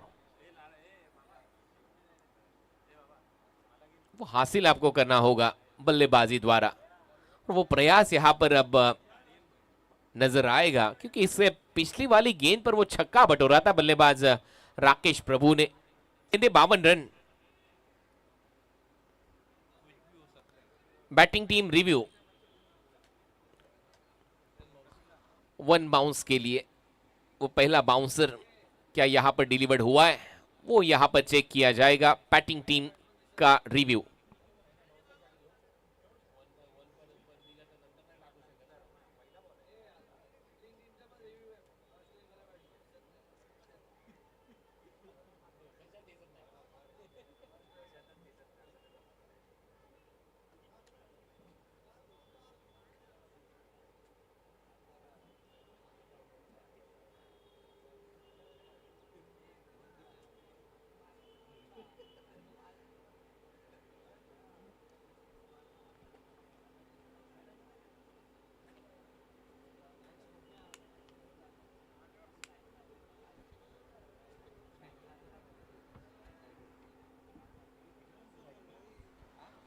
वो हासिल आपको करना होगा बल्लेबाजी द्वारा, और वो प्रयास यहां पर अब नजर आएगा, क्योंकि इससे पिछली वाली गेंद पर वो छक्का बटोरा था बल्लेबाज राकेश प्रभु ने. 52 run. Batting team review 1 bounce के लिए. वो पहला बाउंसर क्या यहां पर डिलीवर्ड हुआ है, वो यहां पर चेक किया जाएगा. बैटिंग टीम का review.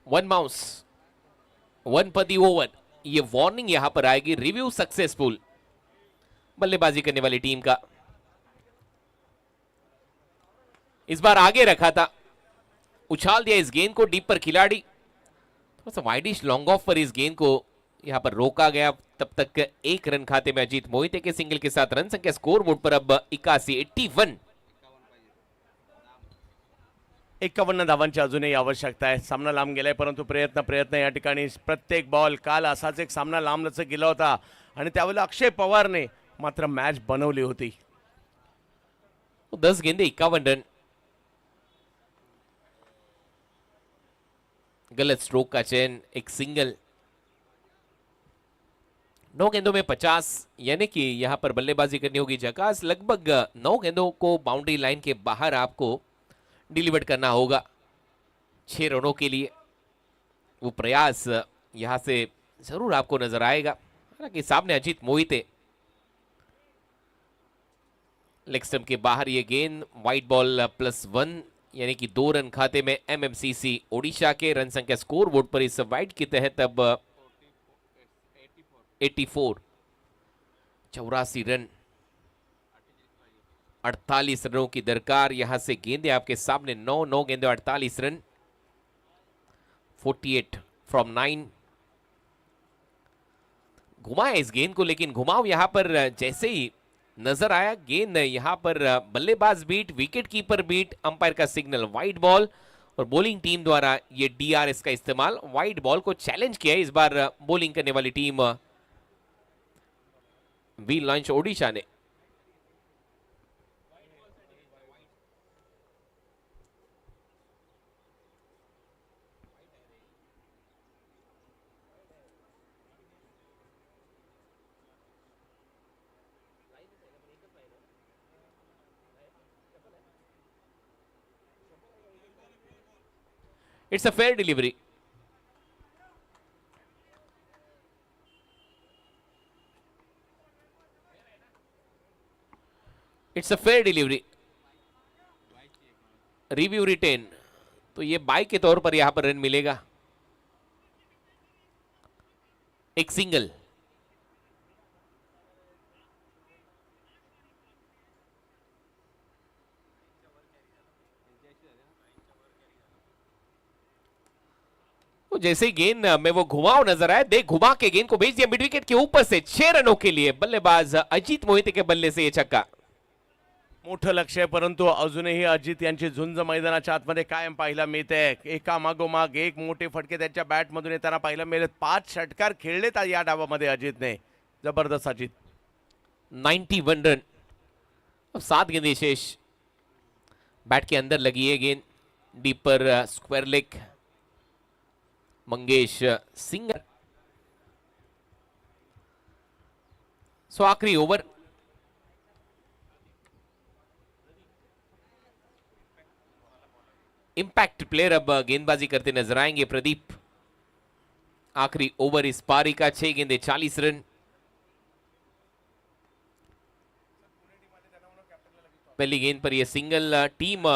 One bounce, 1 per the over. ये वार्निंग यहां पर आएगी. रिव्यू सक्सेसफुल बल्लेबाजी करने वाली टीम का. इस बार आगे रखा था, उछाल दिया इस गेंद को डीप पर खिलाड़ी. थोड़ा सा वाइडिश लॉन्ग ऑफ पर इस गेंद को यहां पर रोका गया. तब तक 1 रन खाते में अजीत मोहिते के सिंगल के साथ. रन संख्या स्कोर बोर्ड पर अब 81, 81. 51 धावांची अजूनही आवश्यकता आहे. सामना लांब गेलाय, परंतु प्रयत्न या ठिकाणी. प्रत्येक बॉल, काल असाच एक सामना लांबलचक गेला होता आणि त्यावेळेला अक्षय पवारने मात्र मॅच बनवली होती. 10 गेंदे 51 रन. गलत स्ट्रोक का चयन, एक सिंगल। 9 गेंदों में 50, यानी कि यहां पर बल्लेबाजी करनी होगी झकास। लगभग 9 गेंदों को बाउंड्री लाइन के बाहर आपको डिलीवर करना होगा 6 रनों के लिए। वो प्रयास यहां से जरूर आपको नजर आएगा। हालांकि सामने अजीत मोहिते, लेग स्टंप के बाहर ये गेंद, वाइड बॉल +1, यानी कि 2 रन खाते में एमएमसीसी ओडिशा के। रन संख्या स्कोर बोर्ड पर इस वाइड के तहत अब 84, 84 रन, 48 रनों की दरकार। यहां से गेंदे आपके सामने 9 गेंदे 48 रन, 48 फ्रॉम 9। घुमाया इस गेंद को, लेकिन घुमाव यहां पर जैसे ही नजर आया, गेंद यहां पर बल्लेबाज beat, wicket keeper beat, umpire का सिग्नल वाइड बॉल, और बॉलिंग टीम द्वारा ये डीआरएस का इस्तेमाल। वाइड बॉल को चैलेंज किया इस बार बॉलिंग करने वाली टीम वी लॉन्च ओडिशा ने। It's a fair delivery. It's a fair delivery. Review retain, तो ये बाई के तौर पर यहां पर रन मिलेगा। एक सिंगल। तो जैसे ही गेंद में वो घुमाव नजर आया, देख घुमा के गेंद को भेज दिया मिड विकेट के ऊपर से 6 रनों के लिए। बल्लेबाज अजित मोहिते के बल्ले से ये छक्का। मोठं लक्ष आहे, परंतु अजूनही अजित यांची झुंज मैदानाच्या आतमध्ये कायम पाहायला मिळते। एका मागोमाग एक मोठे फटके त्यांच्या बॅटमधून येताना पाहायला मिळत। 5 षटकार खेळलेत या डावामध्ये अजितने। जबरदस्त अजित। 91 रन, 7 गेंदें शेष। बैट के अंदर लगी है गेंद, डीप पर स्क्वायर लेग। मंगेश सिंह। सो आखिरी ओवर। इंपैक्ट प्लेयर अब गेंदबाजी करते नजर आएंगे प्रदीप। आखिरी ओवर इस पारी का, 6 गेंदे 40 रन। पहली गेंद पर यह single. Team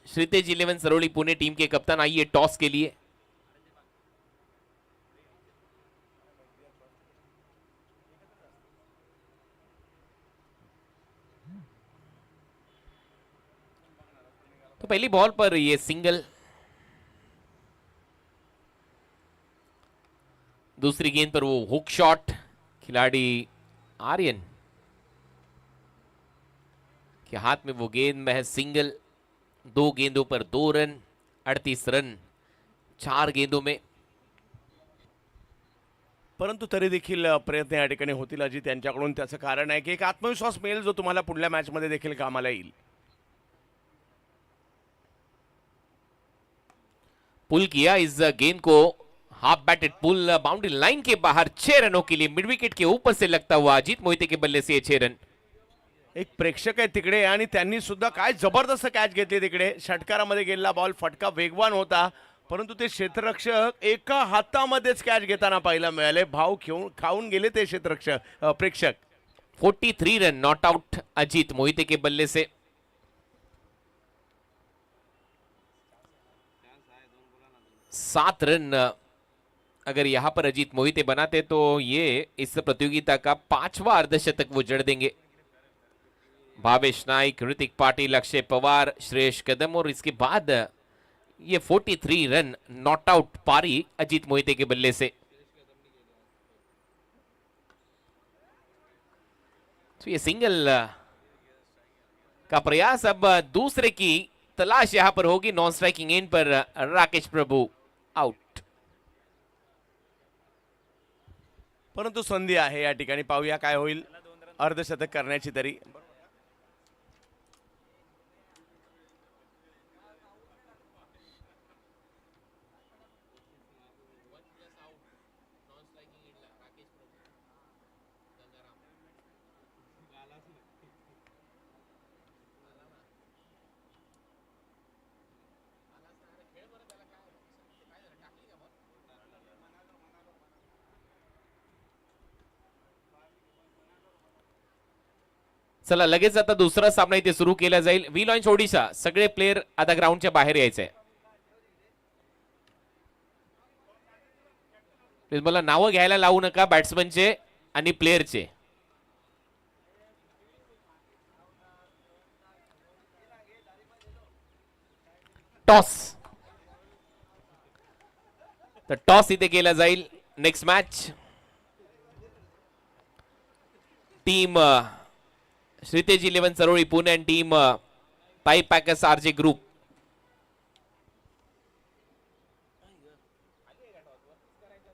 Shritej 11 Saroli Pune team के कप्तान आई है टॉस के लिए। तो पहली बॉल पर ये सिंगल। दूसरी गेंद पर वो हुक शॉट, खिलाड़ी आर्यन के हाथ में वो गेंद महज सिंगल। 2 गेंदों पर 2 रन, 38 रन 4 गेंदों में। परंतु तरी देखील प्रयत्न या ठिकाणी होतील अजित यांच्याकडून। त्याचं कारण आहे की एक आत्मविश्वास मिळेल जो तुम्हाला पुढल्या मॅचमध्ये देखील कामाला येईल। पुल किया इस गेंद को, हाफ बैटेड पुल बाउंड्री लाइन के बाहर 6 रनों के लिए। मिड विकेट के ऊपर से लगता हुआ अजीत मोहिते के बल्ले से 6 रन। एक प्रेक्षक आहे तिकडे आणि त्यांनी सुद्धा काय जबरदस्त कॅच घेतली तिकडे। षटकारामध्ये गेलेला बॉल फटका वेगवान होता, परंतु ते क्षेत्ररक्षक एका हातामध्येच कॅच घेताना पाहायला मिळाले। भाव खाऊन गेले ते प्रेक्षक। 43 run not out Ajit Mohite के बल्ले से। सात रन अगर यहां पर अजीत मोहिते बनाते तो ये इस प्रतियोगिता का 5वां अर्धशतक वो जड़ देंगे। भावेश नाइक, ऋतिक पाटिल, अक्षय पवार, श्रेयस कदम, और इसके बाद ये 43 रन नॉट आउट पारी अजीत मोहिते के बल्ले से। तो ये सिंगल का प्रयास, अब दूसरे की तलाश यहां पर होगी। नॉन स्ट्राइकिंग एंड पर राकेश प्रभु आउट। परंतु संधी आहे या ठिकाणी, पाहूया काय होईल अर्धशतक करण्याची तरी। चला लगेच आता दुसरा सामना इथे सुरू केला जाईल. वी लॉन्च ओडिशा, सगळे प्लेयर आता ग्राउंडच्या बाहेर यायचे. प्लीज मला नावं घ्यायला लावू नका बॅट्समनचे आणि प्लेयरचे. टॉस, तर टॉस इथे केला जाईल. Next match team Shritej 11 चरोळी Pune आणि team pipe packers RJ group